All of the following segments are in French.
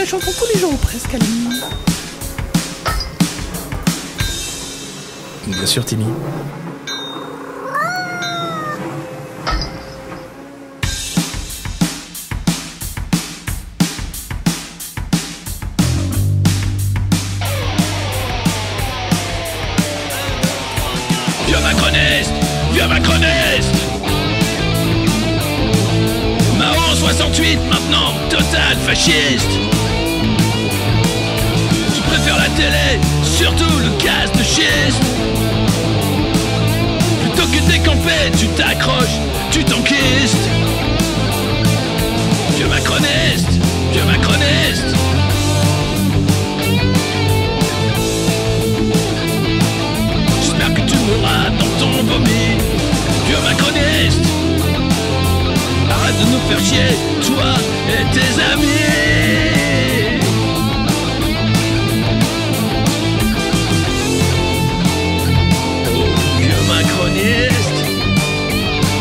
la chantons tous les jours ou presque à la nuit. Bien sûr, Timmy. Vieux macroniste. Mao 68 maintenant, total fasciste. Tu préfères la télé, surtout le gaz de schiste. Plutôt que décamper, tu t'accroches, tu t'enquistes. Vieux macroniste, vieux macroniste. J'espère que tu mourras dans ton vomi. Vieux macroniste, arrête de nous faire chier, toi et tes amis. Oh, vieux macroniste,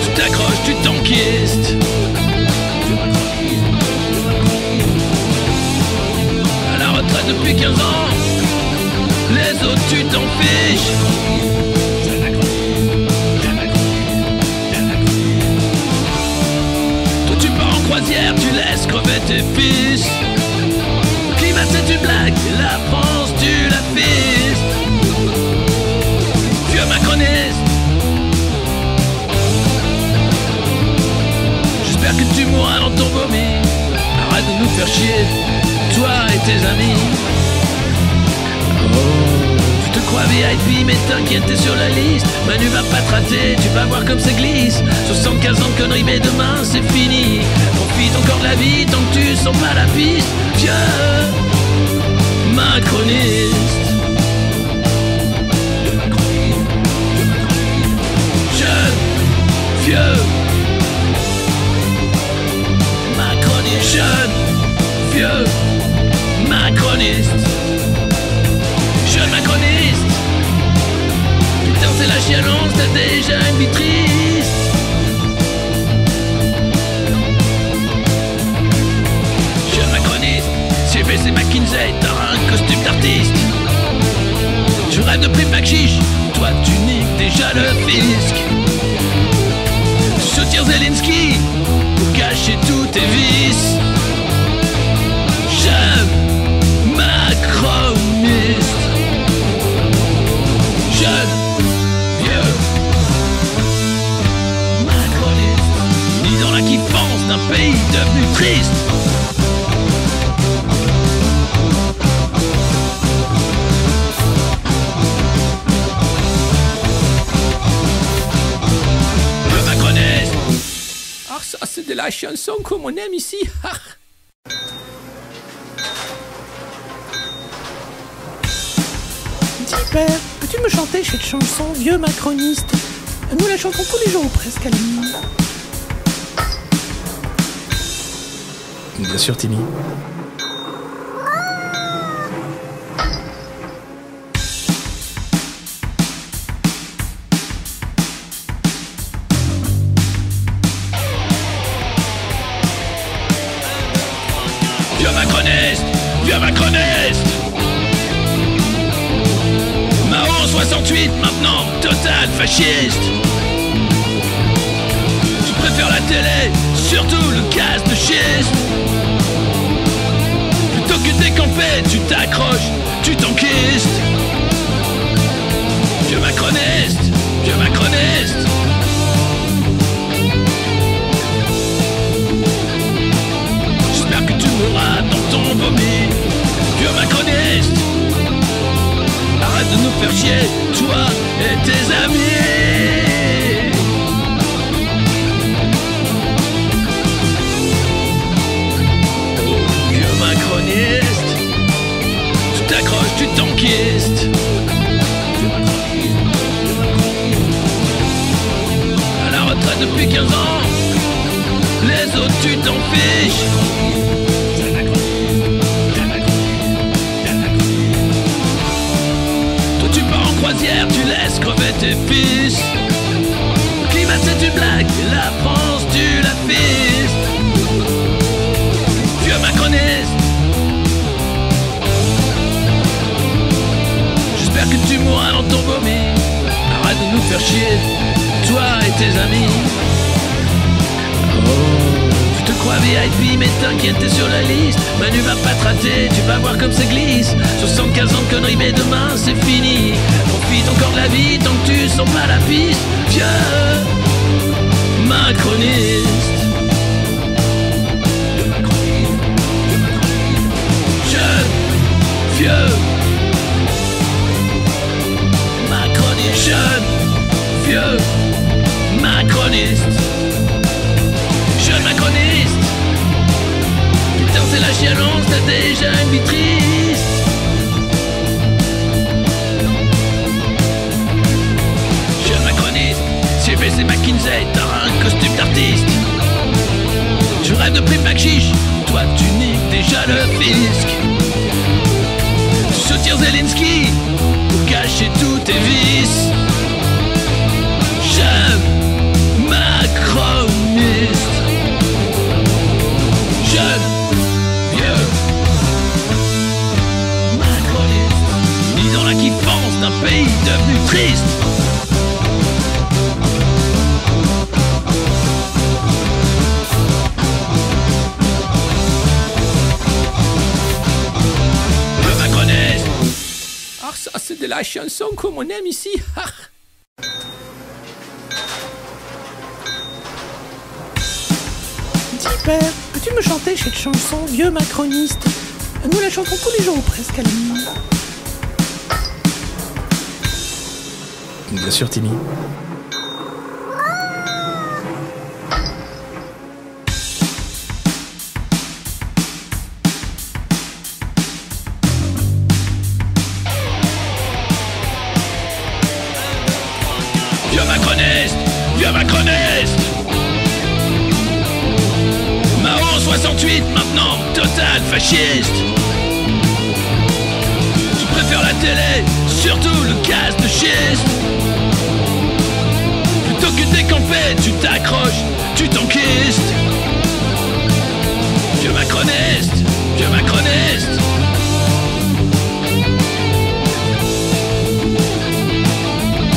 tu t'accroches, tu t'enquistes. À la retraite depuis 15 ans, les autres tu t'en fiches. Tu laisses crever tes fils. Le climat c'est une blague, la France tu la fistes. Vieux macroniste, j'espère que tu mourras dans ton vomi. Arrête de nous faire chier, toi et tes amis. Oh, tu te crois VIP mais t'inquiète t'es sur la liste. Manu va pas te rater, tu vas voir comme ça glisse. 75 ans de conneries mais demain c'est fini. Profite encore de la vie tant que tu sens pas la piste. Vieux macroniste, jeune, vieux macroniste, jeune, vieux macroniste, jeune macroniste. Putain c'est la chialance, t'as déjà une vie triste. C'est McKinsey, t'as un costume d'artiste. Tu rêves de prime chiche, toi tu niques déjà le fisc. Tu soutiens Zelensky pour cacher tous tes vices. Jeune macroniste, jeune vieux macroniste, ni dans la kiffance d'un pays devenu triste. Ça, c'est de la chanson comme on aime ici. Dis père, peux-tu me chanter cette chanson, vieux macroniste? Nous la chantons tous les jours ou presque à la nuit. Bien sûr, Timmy. Vieux macroniste. Mao 68 maintenant, total fasciste. Tu préfères la télé, surtout le gaz de schiste. Plutôt que décamper, tu t'accroches, tu t'enquistes. Vieux macroniste, vieux macroniste. J'espère que tu mourras dans ton vomi. Vieux macroniste, arrête de nous faire chier, toi et tes amis. Oh, vieux macroniste, tu t'accroches, tu t'enquistes. À la retraite depuis 15 ans, les autres tu t'en fiches. Tu laisses crever tes fils. Le climat c'est une blague, la France tu la fistes. Vieux macroniste, faire chier, toi et tes amis. Tu te crois VIP mais t'inquiète t'es sur la liste. Manu va pas te rater, tu vas voir comme ça glisse. 75 ans de conneries mais demain c'est fini. Profite encore de la vie tant que tu sens pas la piste. Vieux macroniste. Jeune, vieux macroniste. Jeune, vieux macroniste. Jeune macroniste. Putain c'est la chialance, t'as déjà une vie triste. Jeune macroniste. CBC McKinsey, t'as un costume d'artiste. Tu rêves de prime chiche, toi tu niques déjà le fisc. Soutire Zelensky pour cacher tous tes vices. Jeune macroniste. Jeune, vieux macroniste. Ni dans la kiffance d'un pays devenu triste. Ah, ça, c'est de la chanson comme on aime ici. Dis, père, peux-tu me chanter cette chanson, vieux macroniste? Nous la chantons tous les jours ou presque à la nuit. Bien sûr, Timmy. Vieux macroniste, vieux macroniste. Mao 68 maintenant, total fasciste. Tu préfères la télé, surtout le gaz de schiste. Plutôt que décamper, tu t'accroches, tu t'enquistes. Vieux macroniste, vieux macroniste.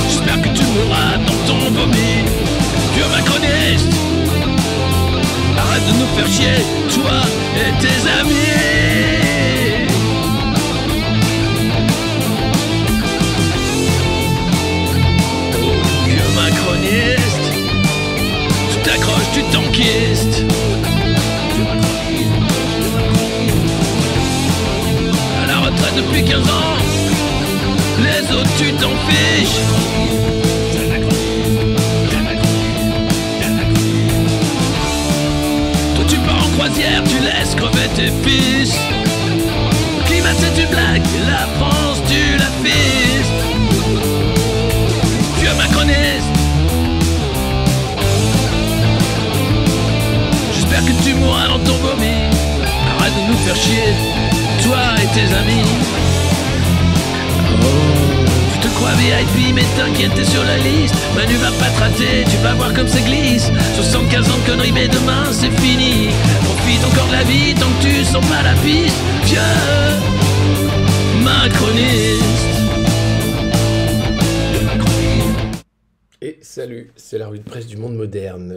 J'espère que tu mourras dans ton vomi. Vieux macroniste. Arrête de nous faire chier, toi et tes amis. Oh, vieux macroniste. Tu t'accroches, tu t'enquistes. À la retraite depuis 15 ans. Les autres tu t'en fiches. Toi tu pars en croisière, tu laisses crever tes fils. Le climat c'est une blague, la France tu la fistes. Vieux macroniste. J'espère que tu mourras dans ton vomi. Arrête de nous faire chier, toi et tes amis. Tu te crois VIP mais t'inquiète t'es sur la liste. Manu va pas te rater, tu vas voir comme ça glisse. 75 ans de conneries mais demain c'est fini. Profite encore de la vie tant que tu sens pas la piste. Vieux macroniste. Et salut, c'est la revue de presse du monde moderne,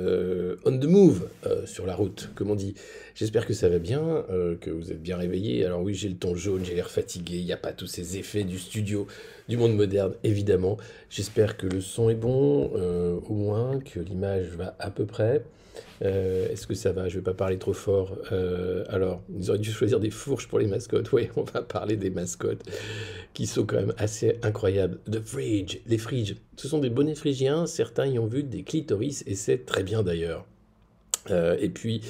on the move, sur la route, comme on dit. J'espère que ça va bien, que vous êtes bien réveillés. Alors oui, j'ai le ton jaune, j'ai l'air fatigué, il n'y a pas tous ces effets du studio du monde moderne, évidemment. J'espère que le son est bon, au moins, que l'image va à peu près. Est-ce que ça va? Je vais pas parler trop fort. Alors, ils auraient dû choisir des fourches pour les mascottes. Oui, on va parler des mascottes qui sont quand même assez incroyables. The Fridge, les Fridges. Ce sont des bonnets phrygiens. Certains y ont vu des clitoris et c'est très bien d'ailleurs. Et puis,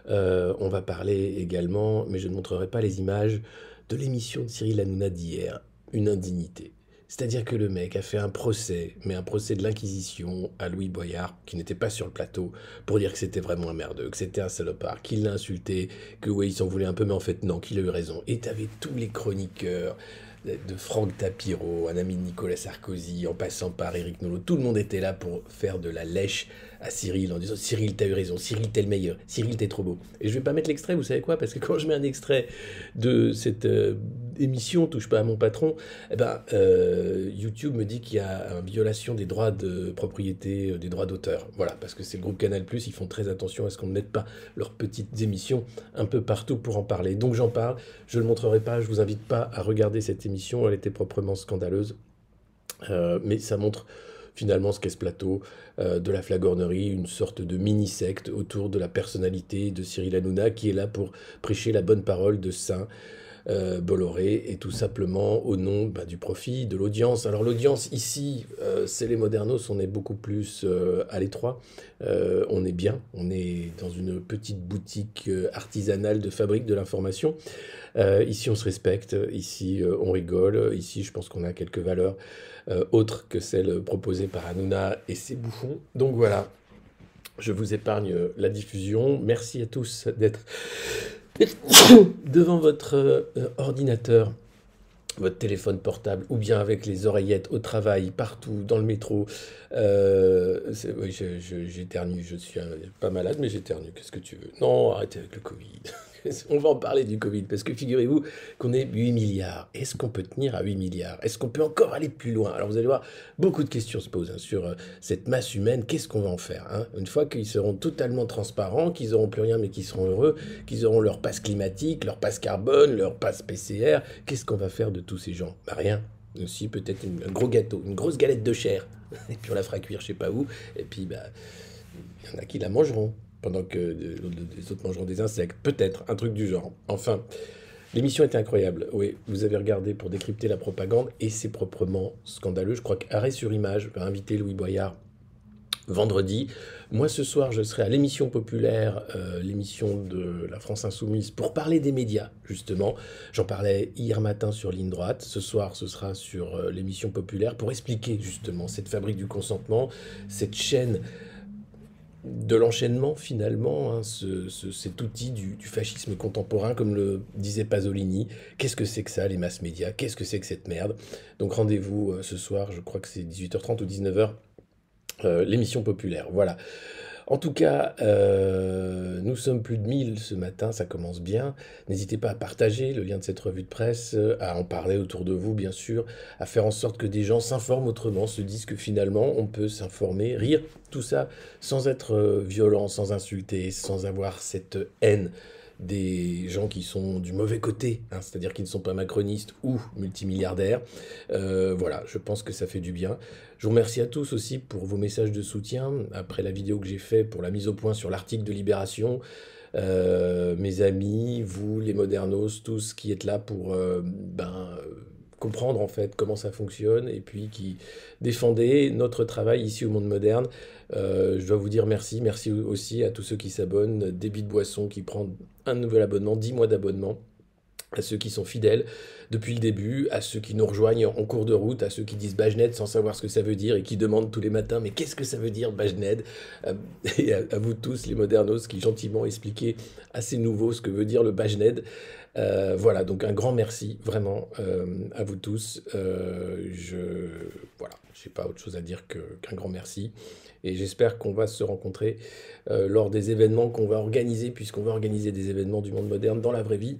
on va parler également, mais je ne montrerai pas les images, de l'émission de Cyril Hanouna d'hier, Une indignité. C'est-à-dire que le mec a fait un procès, mais un procès de l'Inquisition à Louis Boyard, qui n'était pas sur le plateau, pour dire que c'était vraiment un merdeux, que c'était un salopard, qu'il l'a insulté, que oui, il s'en voulait un peu, mais en fait non, qu'il a eu raison. Et t'avais tous les chroniqueurs, de Franck Tapiro, un ami de Nicolas Sarkozy, en passant par Éric Nolot, tout le monde était là pour faire de la lèche à Cyril, en disant « Cyril, t'as eu raison, Cyril, t'es le meilleur, Cyril, t'es trop beau ». Et je vais pas mettre l'extrait, vous savez quoi? Parce que quand je mets un extrait de cette émission Touche pas à mon patron, eh ben, YouTube me dit qu'il y a une violation des droits de propriété, des droits d'auteur. Voilà, parce que c'est le groupe Canal+, ils font très attention à ce qu'on ne mette pas leurs petites émissions un peu partout pour en parler. Donc j'en parle, je ne le montrerai pas, je vous invite pas à regarder cette émission, elle était proprement scandaleuse. Mais ça montre finalement ce qu'est ce plateau, de la flagornerie, une sorte de mini-secte autour de la personnalité de Cyril Hanouna qui est là pour prêcher la bonne parole de Saint Bolloré et tout simplement au nom du profit, de l'audience. Alors l'audience ici, c'est les Modernos, on est beaucoup plus à l'étroit, on est bien, on est dans une petite boutique artisanale de fabrique de l'information. Ici on se respecte, ici on rigole, ici je pense qu'on a quelques valeurs autres que celles proposées par Hanouna et ses bouffons. Donc voilà, je vous épargne la diffusion. Merci à tous d'être devant votre ordinateur, votre téléphone portable, ou bien avec les oreillettes au travail, partout, dans le métro. Oui, j'éternue, je suis pas malade, mais j'éternue. Qu'est-ce que tu veux? Non, arrêtez avec le Covid. On va en parler du Covid, parce que figurez-vous qu'on est 8 milliards. Est-ce qu'on peut tenir à 8 milliards? Est-ce qu'on peut encore aller plus loin? Alors vous allez voir, beaucoup de questions se posent sur cette masse humaine. Qu'est-ce qu'on va en faire Une fois qu'ils seront totalement transparents, qu'ils n'auront plus rien mais qu'ils seront heureux, qu'ils auront leur passe climatique, leur passe carbone, leur passe PCR, qu'est-ce qu'on va faire de tous ces gens? Rien. Aussi peut-être un gros gâteau, une grosse galette de chair. Et puis on la fera cuire je sais pas où. Et puis il y en a qui la mangeront pendant que les autres mangeront des insectes. Peut-être, un truc du genre. Enfin, l'émission était incroyable. Oui, vous avez regardé pour décrypter la propagande et c'est proprement scandaleux. Je crois qu'Arrêt sur Image va inviter Louis Boyard vendredi. Moi, ce soir, je serai à l'émission populaire, l'émission de la France Insoumise, pour parler des médias, justement. J'en parlais hier matin sur Ligne Droite. Ce soir, ce sera sur l'émission populaire pour expliquer, justement, cette fabrique du consentement, cette chaîne de l'enchaînement finalement, cet outil du fascisme contemporain, comme le disait Pasolini. Qu'est-ce que c'est que ça, les masses médias? Qu'est-ce que c'est que cette merde? Donc rendez-vous ce soir, je crois que c'est 18h30 ou 19h, l'émission populaire, voilà. En tout cas, nous sommes plus de 1000 ce matin, ça commence bien. N'hésitez pas à partager le lien de cette revue de presse, à en parler autour de vous, bien sûr, à faire en sorte que des gens s'informent autrement, se disent que finalement, on peut s'informer, rire, tout ça, sans être violent, sans insulter, sans avoir cette haine des gens qui sont du mauvais côté, c'est-à-dire qui ne sont pas macronistes ou multimilliardaires. Voilà, je pense que ça fait du bien. Je vous remercie à tous aussi pour vos messages de soutien, après la vidéo que j'ai faite pour la mise au point sur l'article de Libération. Mes amis, vous, les Modernos, tous qui êtes là pour comprendre en fait comment ça fonctionne et puis qui défendez notre travail ici au Monde Moderne. Je dois vous dire merci. Merci aussi à tous ceux qui s'abonnent. Débit de Boisson qui prend un nouvel abonnement, 10 mois d'abonnement. À ceux qui sont fidèles depuis le début, à ceux qui nous rejoignent en cours de route, à ceux qui disent Bajned sans savoir ce que ça veut dire et qui demandent tous les matins mais qu'est-ce que ça veut dire Bajned, et à vous tous les Modernos qui gentiment expliquez à ces nouveaux ce que veut dire le Bajned. Voilà, donc un grand merci vraiment à vous tous. Voilà, j'ai pas autre chose à dire qu'un grand merci. Et j'espère qu'on va se rencontrer lors des événements qu'on va organiser, puisqu'on va organiser des événements du monde moderne dans la vraie vie.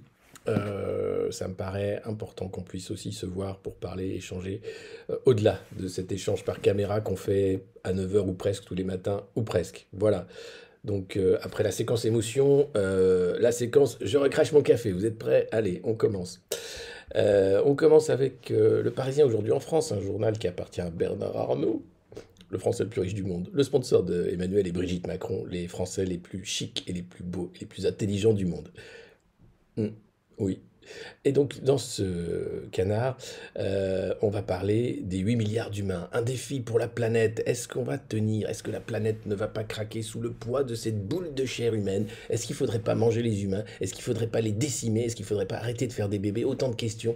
Ça me paraît important qu'on puisse aussi se voir pour parler, échanger, au-delà de cet échange par caméra qu'on fait à 9h ou presque tous les matins, ou presque. Voilà. Donc après la séquence émotion, la séquence je recrache mon café. Vous êtes prêts? Allez, on commence. On commence avec Le Parisien aujourd'hui en France, un journal qui appartient à Bernard Arnault, le Français le plus riche du monde, le sponsor de Emmanuel et Brigitte Macron, les Français les plus chics et les plus beaux, et les plus intelligents du monde. Oui. Et donc, dans ce canard, on va parler des 8 milliards d'humains. Un défi pour la planète. Est-ce qu'on va tenir? Est-ce que la planète ne va pas craquer sous le poids de cette boule de chair humaine? Est-ce qu'il ne faudrait pas manger les humains? Est-ce qu'il ne faudrait pas les décimer? Est-ce qu'il ne faudrait pas arrêter de faire des bébés? Autant de questions,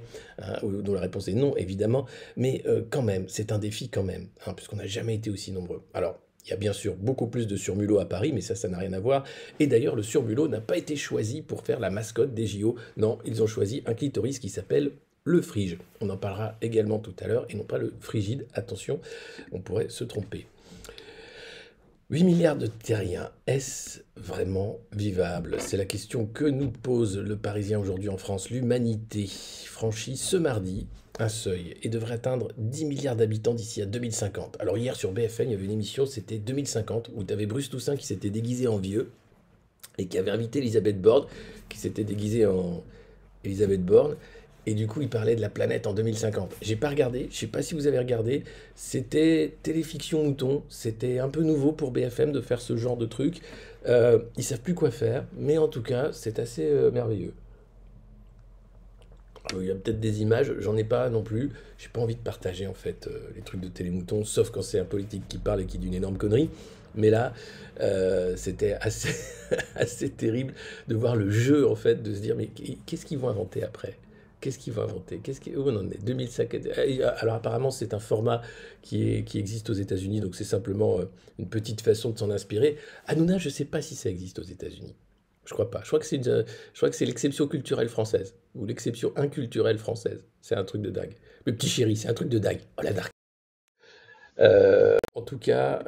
dont la réponse est non, évidemment. Mais quand même, c'est un défi quand même, puisqu'on n'a jamais été aussi nombreux. Alors, il y a bien sûr beaucoup plus de surmulots à Paris, mais ça n'a rien à voir. Et d'ailleurs, le surmulot n'a pas été choisi pour faire la mascotte des JO. Non, ils ont choisi un clitoris qui s'appelle le frige. On en parlera également tout à l'heure, et non pas le frigide. Attention, on pourrait se tromper. 8 milliards de terriens, est-ce vraiment vivable? C'est la question que nous pose le Parisien aujourd'hui en France. L'humanité franchit ce mardi un seuil et devrait atteindre 10 milliards d'habitants d'ici à 2050. Alors hier sur BFM, il y avait une émission, c'était 2050, où tu avais Bruce Toussaint qui s'était déguisé en vieux et qui avait invité Elisabeth Borne, qui s'était déguisée en Elisabeth Borne. Et du coup, il parlait de la planète en 2050. J'ai pas regardé, je sais pas si vous avez regardé. C'était téléfiction mouton. C'était un peu nouveau pour BFM de faire ce genre de truc. Ils savent plus quoi faire, mais en tout cas, c'est assez merveilleux. Il y a peut-être des images, j'en ai pas non plus. J'ai pas envie de partager en fait les trucs de télémouton, sauf quand c'est un politique qui parle et qui dit une énorme connerie. Mais là, c'était assez, assez terrible de voir le jeu en fait, de se dire mais qu'est-ce qu'ils vont inventer après? Qu'est-ce qu'ils vont inventer? Où on en est? 2005. Alors apparemment c'est un format qui existe aux États-Unis, donc c'est simplement une petite façon de s'en inspirer. Hanouna, je sais pas si ça existe aux États-Unis. Je crois pas. Je crois que c'est l'exception culturelle française ou l'exception inculturelle française. C'est un truc de dingue. Le petit chéri, c'est un truc de dingue. Oh la dark. En tout cas,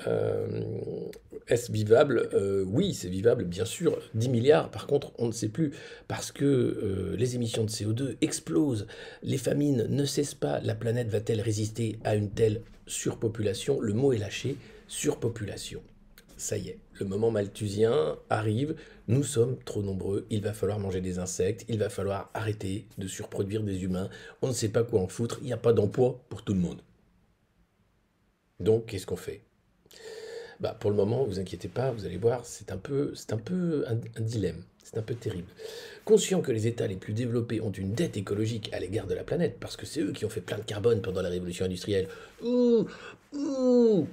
est-ce vivable? Oui, c'est vivable, bien sûr. 10 milliards, par contre, on ne sait plus, parce que les émissions de CO2 explosent, les famines ne cessent pas, la planète va-t-elle résister à une telle surpopulation? Le mot est lâché, surpopulation. Ça y est, le moment malthusien arrive, nous sommes trop nombreux, il va falloir manger des insectes, il va falloir arrêter de surproduire des humains, on ne sait pas quoi en foutre, il n'y a pas d'emploi pour tout le monde. Donc, qu'est-ce qu'on fait? Bah, pour le moment, vous inquiétez pas, vous allez voir, c'est un peu un dilemme, c'est un peu terrible. Conscient que les États les plus développés ont une dette écologique à l'égard de la planète, parce que c'est eux qui ont fait plein de carbone pendant la révolution industrielle. Ouh, ouh,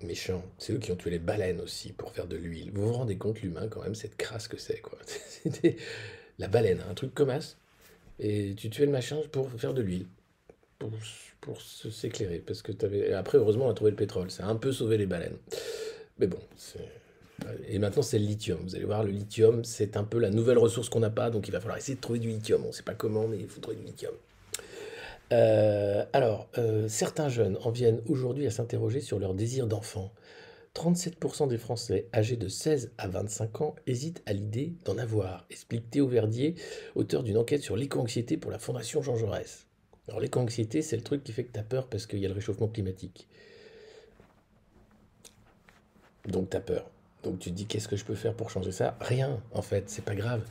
méchant, c'est eux qui ont tué les baleines aussi pour faire de l'huile. Vous vous rendez compte, l'humain, quand même, cette crasse que c'est, quoi. C'était la baleine, un truc comme as, et tu tuais le machin pour faire de l'huile pour, s'éclairer. Parce que t'avais... Et après, heureusement, on a trouvé le pétrole. Ça a un peu sauvé les baleines. Mais bon, et maintenant, c'est le lithium. Vous allez voir, le lithium, c'est un peu la nouvelle ressource qu'on n'a pas. Donc, il va falloir essayer de trouver du lithium. On ne sait pas comment, mais il faut trouver du lithium. Certains jeunes en viennent aujourd'hui à s'interroger sur leur désir d'enfant. 37% des Français âgés de 16 à 25 ans hésitent à l'idée d'en avoir, explique Théo Verdier, auteur d'une enquête sur l'éco-anxiété pour la Fondation Jean Jaurès. Alors l'éco-anxiété, c'est le truc qui fait que tu as peur parce qu'il y a le réchauffement climatique. Donc tu as peur. Donc tu te dis qu'est-ce que je peux faire pour changer ça? Rien, en fait, c'est pas grave.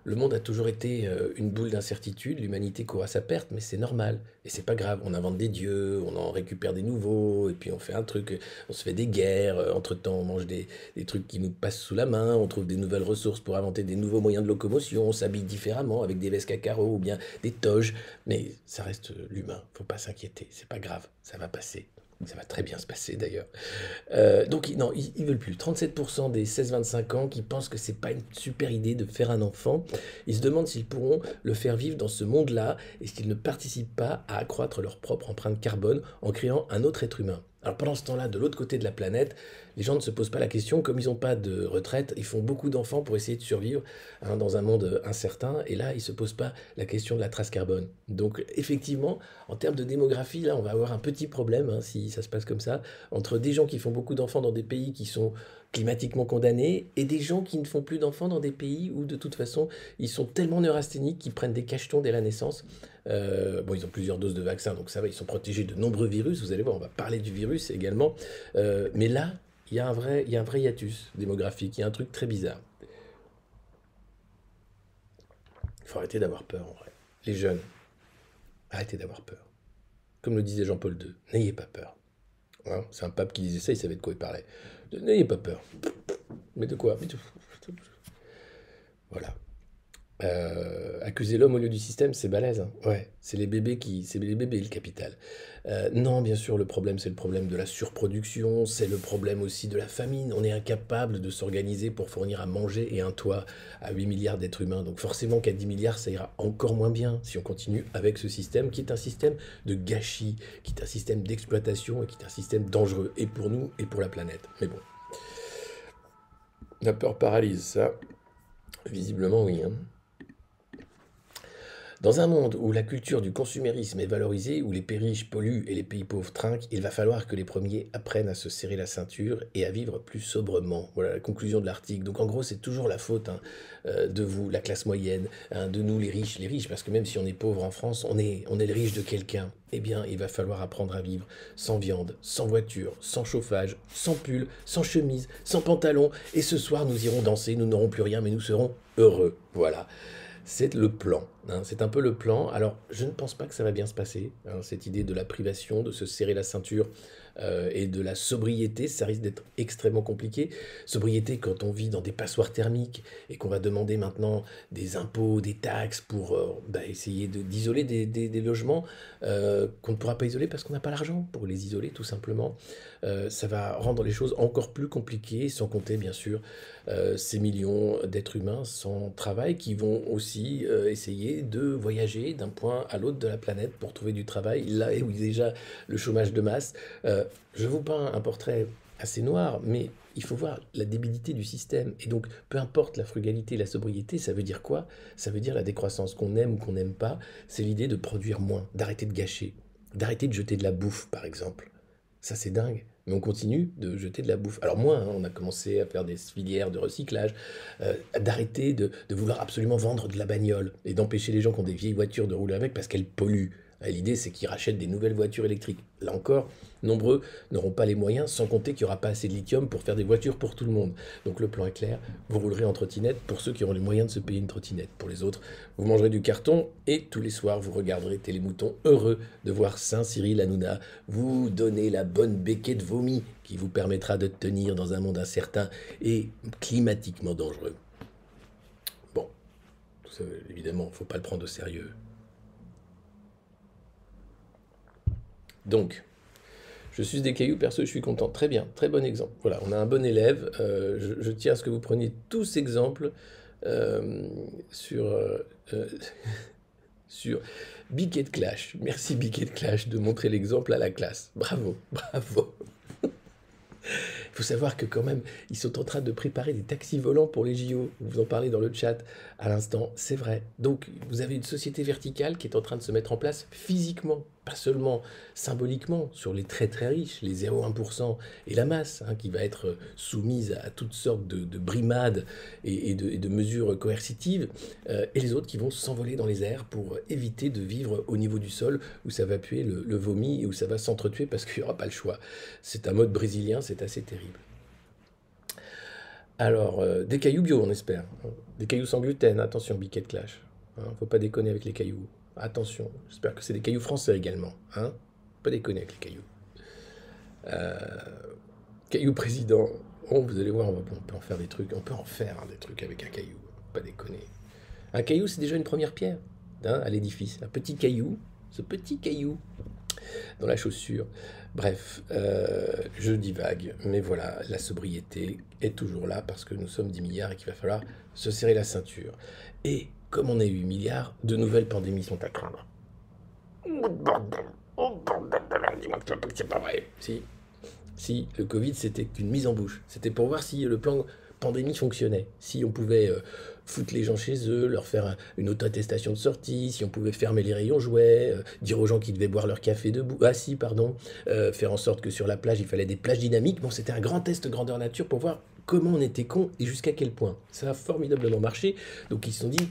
Le monde a toujours été une boule d'incertitude, l'humanité court à sa perte, mais c'est normal. Et c'est pas grave, on invente des dieux, on en récupère des nouveaux, et puis on fait un truc, on se fait des guerres, entre-temps on mange des trucs qui nous passent sous la main, on trouve des nouvelles ressources pour inventer des nouveaux moyens de locomotion, on s'habille différemment avec des vestes à carreaux ou bien des toges, mais ça reste l'humain, faut pas s'inquiéter, c'est pas grave, ça va passer. Ça va très bien se passer d'ailleurs. Donc non, ils veulent plus. 37% des 16-25 ans qui pensent que c'est pas une super idée de faire un enfant. Ils se demandent s'ils pourront le faire vivre dans ce monde-là et s'ils ne participent pas à accroître leur propre empreinte carbone en créant un autre être humain. Alors pendant ce temps-là, de l'autre côté de la planète, les gens ne se posent pas la question, comme ils n'ont pas de retraite, ils font beaucoup d'enfants pour essayer de survivre dans un monde incertain, et là, ils ne se posent pas la question de la trace carbone. Donc effectivement, en termes de démographie, là, on va avoir un petit problème, si ça se passe comme ça, entre des gens qui font beaucoup d'enfants dans des pays qui sont climatiquement condamnés, et des gens qui ne font plus d'enfants dans des pays où, de toute façon, ils sont tellement neurasthéniques qu'ils prennent des cachetons dès la naissance. Bon, ils ont plusieurs doses de vaccin, donc ça va, ils sont protégés de nombreux virus. Vous allez voir, on va parler du virus également. Mais là, il y a un vrai hiatus démographique. Il y a un truc très bizarre. Il faut arrêter d'avoir peur, en vrai. Les jeunes, arrêtez d'avoir peur. Comme le disait Jean-Paul II, n'ayez pas peur. Hein, c'est un pape qui disait ça, il savait de quoi il parlait. N'ayez pas peur. Mais de quoi? Voilà. Accuser l'homme au lieu du système, c'est balèze. Hein. Ouais, c'est les bébés le capital. Non, bien sûr, le problème, c'est le problème de la surproduction, c'est le problème aussi de la famine. On est incapable de s'organiser pour fournir à manger et un toit à 8 milliards d'êtres humains. Donc forcément qu'à 10 milliards, ça ira encore moins bien si on continue avec ce système qui est un système de gâchis, qui est un système d'exploitation et qui est un système dangereux, et pour nous et pour la planète. Mais bon. La peur paralyse, ça. Visiblement, oui. Hein. Dans un monde où la culture du consumérisme est valorisée, où les pays riches polluent et les pays pauvres trinquent, il va falloir que les premiers apprennent à se serrer la ceinture et à vivre plus sobrement. Voilà la conclusion de l'article. Donc en gros, c'est toujours la faute de vous, la classe moyenne, de nous les riches, parce que même si on est pauvre en France, on est les riches de quelqu'un. Eh bien, il va falloir apprendre à vivre sans viande, sans voiture, sans chauffage, sans pull, sans chemise, sans pantalon. Et ce soir, nous irons danser, nous n'aurons plus rien, mais nous serons heureux. Voilà. C'est le plan, hein, c'est un peu le plan. Alors, je ne pense pas que ça va bien se passer, hein, cette idée de la privation, de se serrer la ceinture et de la sobriété, ça risque d'être extrêmement compliqué. Sobriété quand on vit dans des passoires thermiques et qu'on va demander maintenant des impôts, des taxes pour essayer d'isoler des logements qu'on ne pourra pas isoler parce qu'on n'a pas l'argent pour les isoler, tout simplement. Ça va rendre les choses encore plus compliquées, sans compter, bien sûr, ces millions d'êtres humains sans travail qui vont aussi essayer de voyager d'un point à l'autre de la planète pour trouver du travail, là où il y a déjà le chômage de masse. Je vous peins un portrait assez noir, mais il faut voir la débilité du système. Et donc, peu importe la frugalité, la sobriété, ça veut dire quoi? Ça veut dire la décroissance, qu'on aime ou qu'on n'aime pas. C'est l'idée de produire moins, d'arrêter de gâcher, d'arrêter de jeter de la bouffe, par exemple. Ça, c'est dingue. Mais on continue de jeter de la bouffe. Alors moins, hein, on a commencé à faire des filières de recyclage, d'arrêter de vouloir absolument vendre de la bagnole et d'empêcher les gens qui ont des vieilles voitures de rouler avec parce qu'elles polluent. L'idée, c'est qu'ils rachètent des nouvelles voitures électriques. Là encore, nombreux n'auront pas les moyens, sans compter qu'il n'y aura pas assez de lithium pour faire des voitures pour tout le monde. Donc le plan est clair, vous roulerez en trottinette pour ceux qui auront les moyens de se payer une trottinette. Pour les autres, vous mangerez du carton et tous les soirs, vous regarderez Télémouton, heureux de voir Saint-Cyril Hanouna vous donner la bonne béquette de vomi qui vous permettra de tenir dans un monde incertain et climatiquement dangereux. Bon, tout ça, évidemment, il ne faut pas le prendre au sérieux. Donc, je suis des cailloux, perso, je suis content. Très bien, très bon exemple. Voilà, on a un bon élève. Je tiens à ce que vous preniez tous exemples sur Biquet de Clash. Merci Biquet de Clash de montrer l'exemple à la classe. Bravo, bravo. Il faut savoir que quand même, ils sont en train de préparer des taxis volants pour les JO. Vous en parlez dans le chat à l'instant, c'est vrai. Donc, vous avez une société verticale qui est en train de se mettre en place physiquement, pas seulement symboliquement, sur les très très riches, les 0,1% et la masse, hein, qui va être soumise à toutes sortes de brimades et de mesures coercitives, et les autres qui vont s'envoler dans les airs pour éviter de vivre au niveau du sol où ça va puer le vomi et où ça va s'entretuer parce qu'il n'y aura pas le choix. C'est un mode brésilien, c'est assez terrible. Alors, des cailloux bio, on espère. Des cailloux sans gluten, attention, Biquet de Clash. Faut pas déconner avec les cailloux. Attention, j'espère que c'est des cailloux français également. Hein, pas déconner avec les cailloux. Caillou président. Oh, vous allez voir, on peut en faire des trucs. On peut en faire des trucs avec un caillou. Pas déconner. Un caillou, c'est déjà une première pierre à l'édifice. Un petit caillou, ce petit caillou dans la chaussure. Bref, je divague, mais voilà, la sobriété est toujours là parce que nous sommes 10 milliards et qu'il va falloir se serrer la ceinture. Et comme on est 8 milliards, de nouvelles pandémies sont à craindre. Oh bordel de lundi, c'est pas vrai. Si, le Covid, c'était une mise en bouche. C'était pour voir si le plan pandémie fonctionnait. Si on pouvait foutre les gens chez eux, leur faire une auto-attestation de sortie, si on pouvait fermer les rayons jouets, dire aux gens qu'ils devaient boire leur café debout, faire en sorte que sur la plage, il fallait des plages dynamiques. Bon, c'était un grand test grandeur nature pour voir comment on était con et jusqu'à quel point. Ça a formidablement marché. Donc ils se sont dit,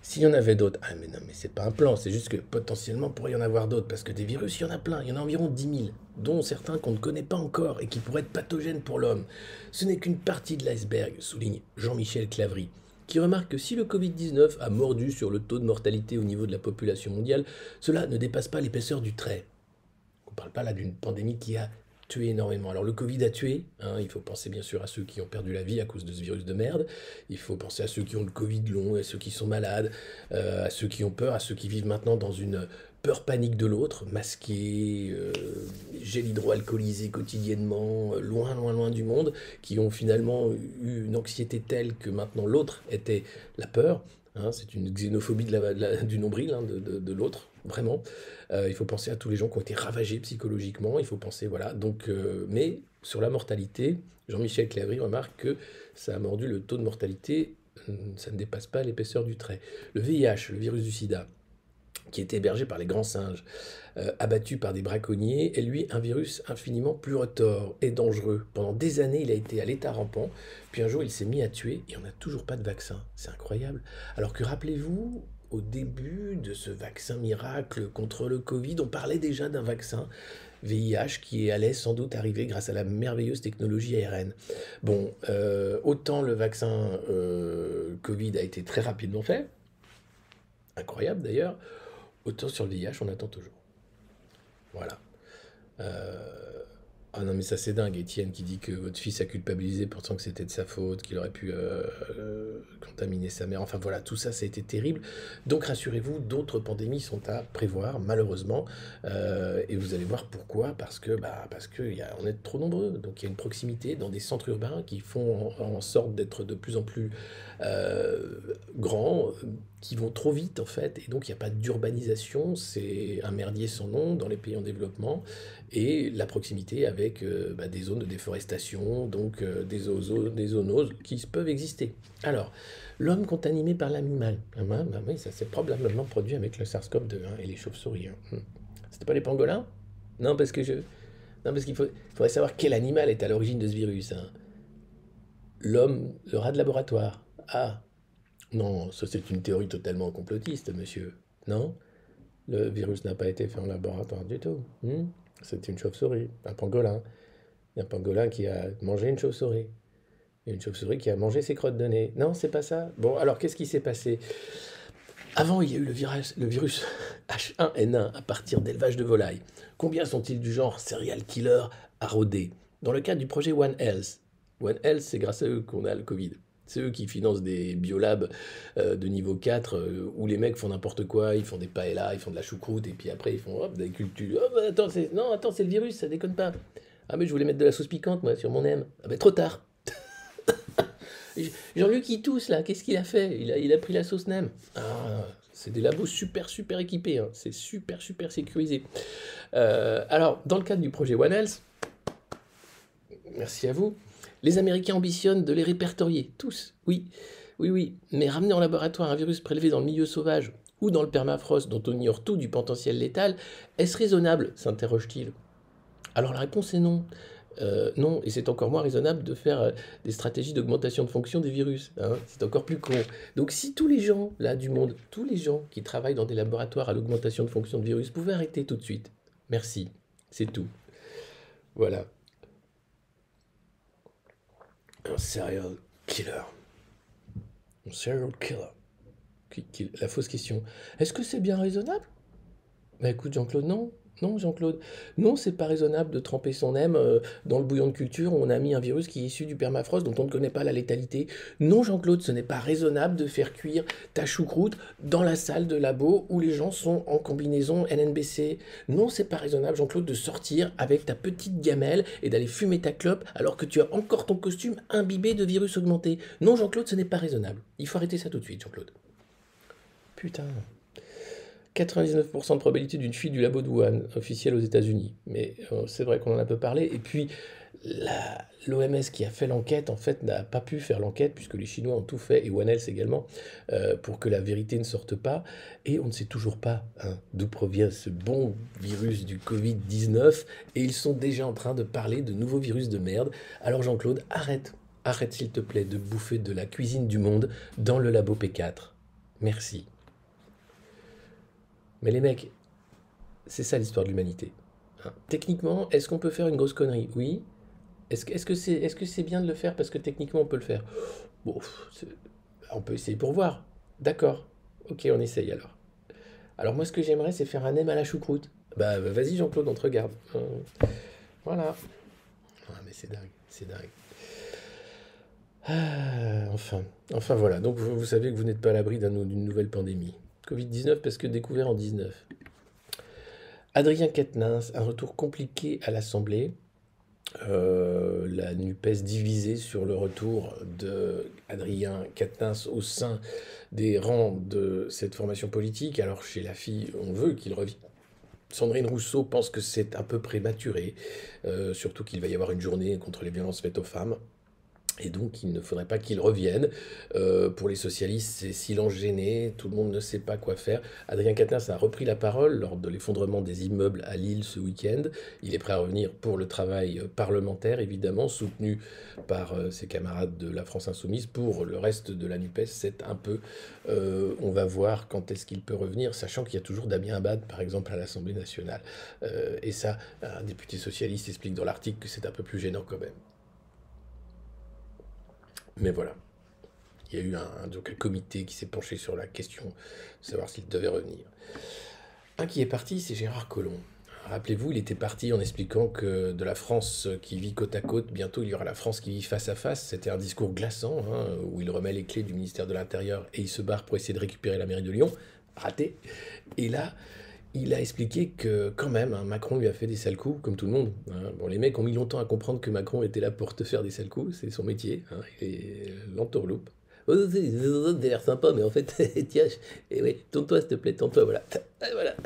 s'il y en avait d'autres, ah mais non, mais c'est pas un plan, c'est juste que potentiellement il pourrait y en avoir d'autres, parce que des virus, il y en a plein, il y en a environ 10 000, dont certains qu'on ne connaît pas encore et qui pourraient être pathogènes pour l'homme. Ce n'est qu'une partie de l'iceberg, souligne Jean-Michel Clavry, qui remarque que si le Covid-19 a mordu sur le taux de mortalité au niveau de la population mondiale, cela ne dépasse pas l'épaisseur du trait. On ne parle pas là d'une pandémie qui a tué énormément. Alors le Covid a tué, hein, il faut penser bien sûr à ceux qui ont perdu la vie à cause de ce virus de merde, il faut penser à ceux qui ont le Covid long, à ceux qui sont malades, à ceux qui ont peur, à ceux qui vivent maintenant dans une peur panique de l'autre, masqués, gel hydroalcoolisé quotidiennement, loin du monde, qui ont finalement eu une anxiété telle que maintenant l'autre était la peur. Hein, c'est une xénophobie du nombril, hein, de l'autre, vraiment. Il faut penser à tous les gens qui ont été ravagés psychologiquement, il faut penser, voilà. Donc, mais sur la mortalité, Jean-Michel Clavry remarque que ça a mordu le taux de mortalité Ça ne dépasse pas l'épaisseur du trait. Le VIH, le virus du sida, qui était hébergé par les grands singes, abattu par des braconniers, est lui un virus infiniment plus retors et dangereux. Pendant des années, il a été à l'état rampant, puis un jour il s'est mis à tuer et on n'a toujours pas de vaccin. C'est incroyable. Alors que rappelez-vous, au début de ce vaccin miracle contre le Covid, on parlait déjà d'un vaccin VIH qui allait sans doute arriver grâce à la merveilleuse technologie ARN. Bon, autant le vaccin Covid a été très rapidement fait, incroyable d'ailleurs, autant sur le VIH on attend toujours. Voilà. Ah non mais ça c'est dingue, Étienne qui dit que votre fils a culpabilisé pensant que c'était de sa faute, qu'il aurait pu contaminer sa mère, enfin voilà, tout ça a été terrible. Donc rassurez-vous, d'autres pandémies sont à prévoir malheureusement, et vous allez voir pourquoi, parce que on est trop nombreux, donc il y a une proximité dans des centres urbains qui font en sorte d'être de plus en plus grands, qui vont trop vite en fait, et donc il n'y a pas d'urbanisation, c'est un merdier sans nom dans les pays en développement, et la proximité avec des zones de déforestation, donc des zoonoses qui peuvent exister. Alors, l'homme contamé par l'animal, oui, ça s'est probablement produit avec le SARS-CoV-2 et les chauves-souris. C'était pas les pangolins? Non, parce qu'il faudrait savoir quel animal est à l'origine de ce virus. L'homme, le rat de laboratoire. Ah, non, ça c'est une théorie totalement complotiste, monsieur. Non? Le virus n'a pas été fait en laboratoire du tout. C'est une chauve-souris, un pangolin. Il y a un pangolin qui a mangé une chauve-souris. Et une chauve-souris qui a mangé ses crottes de nez. Non, c'est pas ça. Bon, alors qu'est-ce qui s'est passé? Avant, il y a eu le virus H1N1 à partir d'élevage de volailles. Combien sont-ils du genre serial killer à rôder? Dans le cadre du projet One Health. One Health, c'est grâce à eux qu'on a le Covid. C'est eux qui financent des biolabs de niveau 4 où les mecs font n'importe quoi, ils font des paellas, ils font de la choucroute, et puis après ils font hop, des cultures. Oh, bah, attends, c'est le virus, ça déconne pas. Ah, mais je voulais mettre de la sauce piquante, moi, sur mon M. Ah, bah, trop tard. Jean-Luc, il tousse, là, qu'est-ce qu'il a fait? Il a pris la sauce NEM. Ah, c'est des labos super équipés, c'est super sécurisé. Alors, dans le cadre du projet One Health, merci à vous, les Américains ambitionnent de les répertorier, tous, oui, mais ramener en laboratoire un virus prélevé dans le milieu sauvage ou dans le permafrost dont on ignore tout du potentiel létal, est-ce raisonnable, s'interroge-t-il. Alors la réponse est non. Non, et c'est encore moins raisonnable de faire des stratégies d'augmentation de fonction des virus. C'est encore plus con. Donc si tous les gens, là, du monde, tous les gens qui travaillent dans des laboratoires à l'augmentation de fonction de virus pouvaient arrêter tout de suite. Merci, c'est tout. Voilà. Un serial killer. Un serial killer. La fausse question. Est-ce que c'est bien raisonnable? Bah écoute Jean-Claude, non. Non, Jean-Claude. Non, c'est pas raisonnable de tremper son M dans le bouillon de culture où on a mis un virus qui est issu du permafrost dont on ne connaît pas la létalité. Non, Jean-Claude, ce n'est pas raisonnable de faire cuire ta choucroute dans la salle de labo où les gens sont en combinaison NNBC. Non, c'est pas raisonnable, Jean-Claude, de sortir avec ta petite gamelle et d'aller fumer ta clope alors que tu as encore ton costume imbibé de virus augmenté. Non, Jean-Claude, ce n'est pas raisonnable. Il faut arrêter ça tout de suite, Jean-Claude. Putain. 99% de probabilité d'une fuite du labo de Wuhan, officielle aux États-Unis. Mais c'est vrai qu'on en a peu parlé. Et puis, l'OMS qui a fait l'enquête, en fait, n'a pas pu faire l'enquête, puisque les Chinois ont tout fait, et One Health également, pour que la vérité ne sorte pas. Et on ne sait toujours pas d'où provient ce bon virus du Covid-19. Et ils sont déjà en train de parler de nouveaux virus de merde. Alors Jean-Claude, arrête s'il te plaît de bouffer de la cuisine du monde dans le labo P4. Merci. Mais les mecs, c'est ça l'histoire de l'humanité. Techniquement, est-ce qu'on peut faire une grosse connerie? Oui. Est-ce que c'est bien de le faire parce que techniquement on peut le faire? Bon, on peut essayer pour voir. D'accord. Ok, on essaye alors. Alors moi, ce que j'aimerais, c'est faire un M à la choucroute. Bah vas-y Jean-Claude, on te regarde. Voilà. Ah, mais c'est dingue. Enfin voilà. Donc vous savez que vous n'êtes pas à l'abri d'une nouvelle pandémie. Covid-19 parce que découvert en 19. Adrien Quatennens, un retour compliqué à l'Assemblée. La NUPES divisée sur le retour de Adrien Quatennens au sein des rangs de cette formation politique. Alors chez la fille, on veut qu'il revienne. Sandrine Rousseau pense que c'est un peu prématuré, surtout qu'il va y avoir une journée contre les violences faites aux femmes. Et donc, il ne faudrait pas qu'il revienne. Pour les socialistes, c'est silence gêné, tout le monde ne sait pas quoi faire. Adrien Quatennens a repris la parole lors de l'effondrement des immeubles à Lille ce week-end. Il est prêt à revenir pour le travail parlementaire, évidemment, soutenu par ses camarades de la France Insoumise. Pour le reste de la NUPES, c'est un peu... on va voir quand est-ce qu'il peut revenir, sachant qu'il y a toujours Damien Abad, par exemple, à l'Assemblée nationale. Et ça, un député socialiste explique dans l'article que c'est un peu plus gênant quand même. Mais voilà, il y a eu donc un comité qui s'est penché sur la question de savoir s'il devait revenir. Un qui est parti, c'est Gérard Collomb. Rappelez-vous, il était parti en expliquant que de la France qui vit côte à côte, bientôt il y aura la France qui vit face à face. C'était un discours glaçant, hein, où il remet les clés du ministère de l'Intérieur et il se barre pour essayer de récupérer la mairie de Lyon. Raté. Et là, il a expliqué que quand même, hein, Macron lui a fait des sales coups, comme tout le monde. Hein. Bon, les mecs ont mis longtemps à comprendre que Macron était là pour te faire des sales coups, c'est son métier. Hein. Il est l'entourloupe. Oh, c'est l'air sympa, mais en fait, tiens, oui, tourne-toi s'il te plaît, tourne-toi, voilà. Voilà.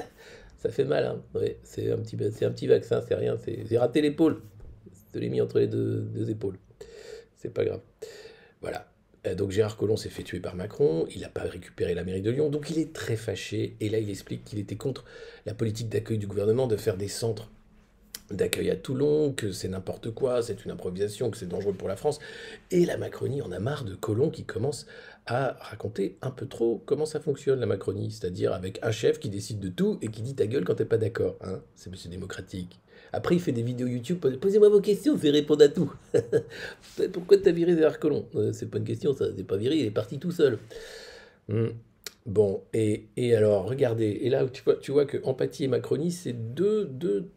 Ça fait mal, hein. Oui, c'est un petit vaccin, c'est rien, j'ai raté l'épaule. Je l'ai mis entre les deux épaules. C'est pas grave. Voilà. Donc Gérard Collomb s'est fait tuer par Macron, il n'a pas récupéré la mairie de Lyon, donc il est très fâché, et là il explique qu'il était contre la politique d'accueil du gouvernement de faire des centres d'accueil à Toulon, que c'est n'importe quoi, c'est une improvisation, que c'est dangereux pour la France, et la Macronie en a marre de Collomb qui commence à raconter un peu trop comment ça fonctionne la Macronie, c'est-à-dire avec un chef qui décide de tout et qui dit ta gueule quand t'es pas d'accord, hein, c'est monsieur démocratique. Après, il fait des vidéos YouTube. Posez-moi vos questions, je vais répondre à tout. Pourquoi t'as viré Gérard Collomb? C'est pas une question, ça. C'est pas viré, il est parti tout seul. Bon, et alors, regardez. Et là, tu vois que empathie et Macronie, c'est deux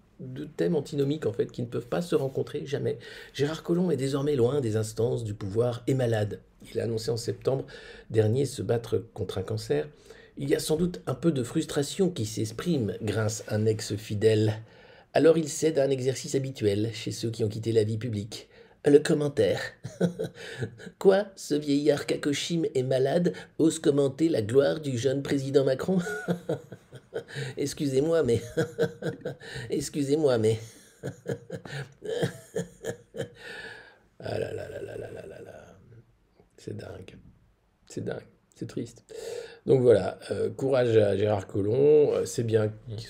thèmes antinomiques, en fait, qui ne peuvent pas se rencontrer jamais. Gérard Collomb est désormais loin des instances du pouvoir et malade. Il a annoncé en septembre dernier se battre contre un cancer. Il y a sans doute un peu de frustration qui s'exprime, grince un ex-fidèle. Alors il cède à un exercice habituel chez ceux qui ont quitté la vie publique. Le commentaire. Quoi, ce vieillard Kakoshim est malade, ose commenter la gloire du jeune président Macron? Excusez-moi, mais... Excusez-moi, mais... Ah là là là là là là là là. C'est dingue. C'est dingue. C'est triste. Donc voilà, courage à Gérard Collomb. C'est bien qu'il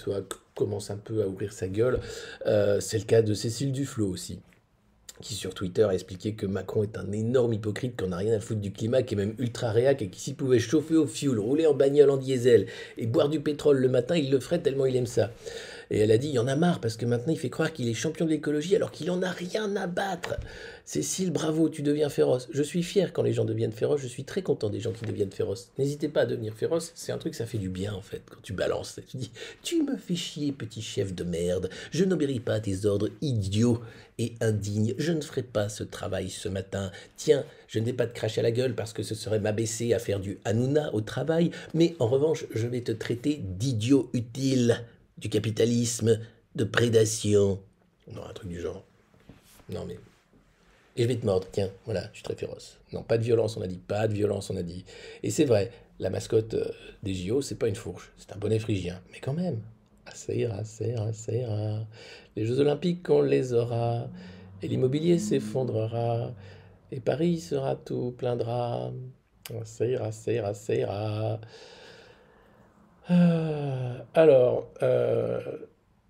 commence un peu à ouvrir sa gueule. C'est le cas de Cécile Duflot aussi, qui sur Twitter a expliqué que Macron est un énorme hypocrite, qu'on n'a rien à foutre du climat, qui est même ultra réac et qui s'il pouvait chauffer au fioul, rouler en bagnole en diesel et boire du pétrole le matin, il le ferait tellement il aime ça. Et elle a dit, il y en a marre, parce que maintenant il fait croire qu'il est champion de l'écologie alors qu'il en a rien à battre. Cécile, bravo, tu deviens féroce. Je suis fier quand les gens deviennent féroces, je suis très content des gens qui deviennent féroces. N'hésitez pas à devenir féroce, c'est un truc, ça fait du bien en fait, quand tu balances. Tu dis, tu me fais chier, petit chef de merde, je n'obéis pas à tes ordres idiots et indignes, je ne ferai pas ce travail ce matin. Tiens, je ne vais pas te cracher à la gueule parce que ce serait m'abaisser à faire du Hanouna au travail, mais en revanche, je vais te traiter d'idiot utile. Du capitalisme, de prédation. Non, un truc du genre. Non, mais... Et je vais te mordre, tiens, voilà, je suis très féroce. Non, pas de violence, on a dit, pas de violence, on a dit. Et c'est vrai, la mascotte des JO, c'est pas une fourche, c'est un bonnet phrygien. Mais quand même, ah, ça ira, ça ira, ça ira. Les Jeux Olympiques, on les aura. Et l'immobilier s'effondrera. Et Paris sera tout plein de draps. Ah, ça ira, ça ira, ça ira. Alors,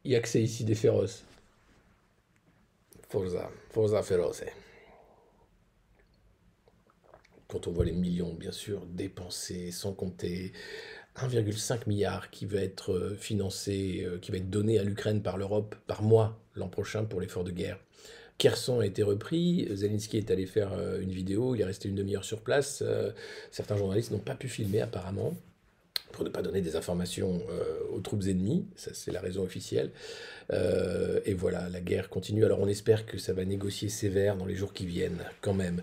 il n'y a que c'est ici des féroces. Forza féroce. Quand on voit les millions, bien sûr, dépensés, sans compter 1,5 milliard qui va être financé, qui va être donné à l'Ukraine par l'Europe par mois l'an prochain pour l'effort de guerre. Kherson a été repris, Zelensky est allé faire une vidéo, il est resté une demi-heure sur place. Certains journalistes n'ont pas pu filmer apparemment, pour ne pas donner des informations aux troupes ennemies, ça c'est la raison officielle. Et voilà, la guerre continue, alors on espère que ça va négocier sévère dans les jours qui viennent, quand même.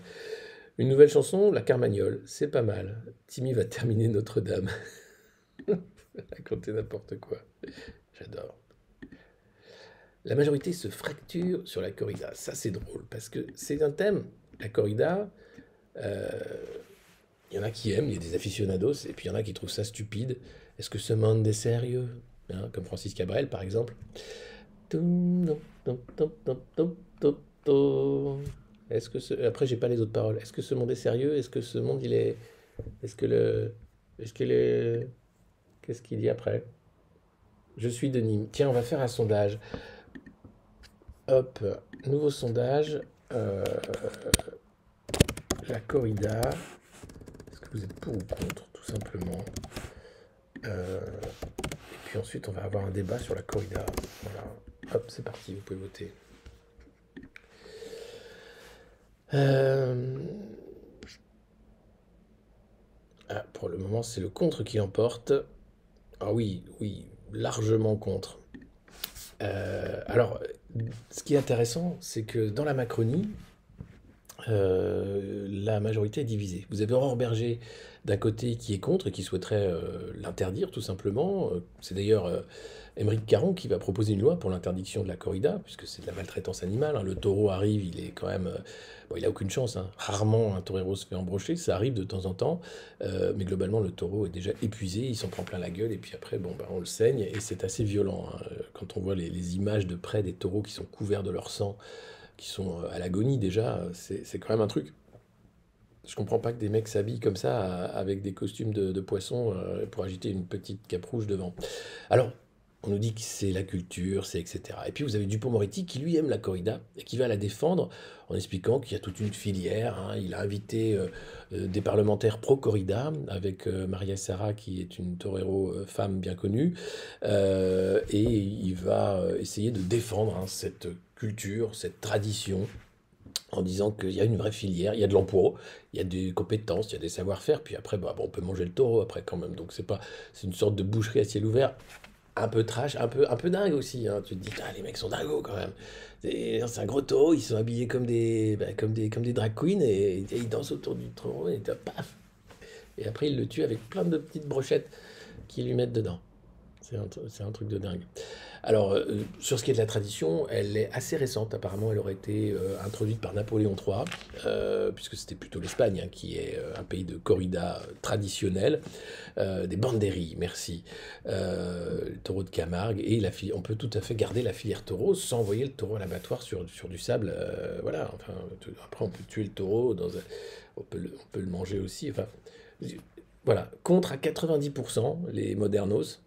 Une nouvelle chanson, La Carmagnole, c'est pas mal. Timmy va terminer Notre-Dame. Raconter n'importe quoi, j'adore. La majorité se fracture sur la corrida, ça c'est drôle, parce que c'est un thème, la corrida... Il y en a qui aiment, il y a des aficionados, et puis il y en a qui trouvent ça stupide. Est-ce que ce monde est sérieux, hein, comme Francis Cabrel, par exemple. Après, j'ai pas les autres paroles. Est-ce que ce monde est sérieux? Est-ce que ce monde, il est... Est-ce que le... Est-ce que le... Qu'est-ce qu'il dit après? Je suis de Nîmes. Tiens, on va faire un sondage. Hop, nouveau sondage. Euh, la corrida. Est-ce que vous êtes pour ou contre, tout simplement? Et puis ensuite, on va avoir un débat sur la corrida. Voilà. Hop, c'est parti, vous pouvez voter. Euh, pour le moment, c'est le contre qui l'emporte. Ah oui, oui, largement contre. Alors, ce qui est intéressant, c'est que dans la Macronie, la majorité est divisée. Vous avez Aurore Berger d'un côté qui est contre et qui souhaiterait l'interdire tout simplement. C'est d'ailleurs Aymeric Caron qui va proposer une loi pour l'interdiction de la corrida, puisque c'est de la maltraitance animale, hein. Le taureau arrive, il est quand même... bon, il a aucune chance, hein. Rarement un torero se fait embrocher, ça arrive de temps en temps, mais globalement le taureau est déjà épuisé, il s'en prend plein la gueule, et puis après, bon, bah, on le saigne, et c'est assez violent, hein. Quand on voit les images de près des taureaux qui sont couverts de leur sang, qui sont à l'agonie déjà, c'est quand même un truc. Je comprends pas que des mecs s'habillent comme ça avec des costumes de poisson pour agiter une petite cape rouge devant. Alors, on nous dit que c'est la culture, c'est etc. Et puis vous avez Dupond-Moretti qui lui aime la corrida et qui va la défendre en expliquant qu'il y a toute une filière, hein. Il a invité des parlementaires pro-corrida avec Maria Serra qui est une torero femme bien connue, et il va essayer de défendre, hein, cette culture, cette tradition en disant qu'il y a une vraie filière, il y a de l'emploi, il y a des compétences, il y a des savoir-faire, puis après, bah, bon, on peut manger le taureau après quand même, donc c'est une sorte de boucherie à ciel ouvert, un peu trash, un peu dingue aussi, hein. Tu te dis, ah, les mecs sont dingos quand même. C'est un gros taureau, ils sont habillés comme des drag queens, et ils dansent autour du taureau, et paf. Et après, ils le tuent avec plein de petites brochettes qu'ils lui mettent dedans. C'est un truc de dingue. Alors, sur ce qui est de la tradition, elle est assez récente. Apparemment, elle aurait été introduite par Napoléon III, puisque c'était plutôt l'Espagne, hein, qui est un pays de corrida traditionnel, des banderilles, merci, le taureau de Camargue, et on peut tout à fait garder la filière taureau sans envoyer le taureau à l'abattoir sur du sable. Voilà, enfin, après, on peut tuer le taureau, on peut le manger aussi. Enfin, voilà, contre à 90% les modernos.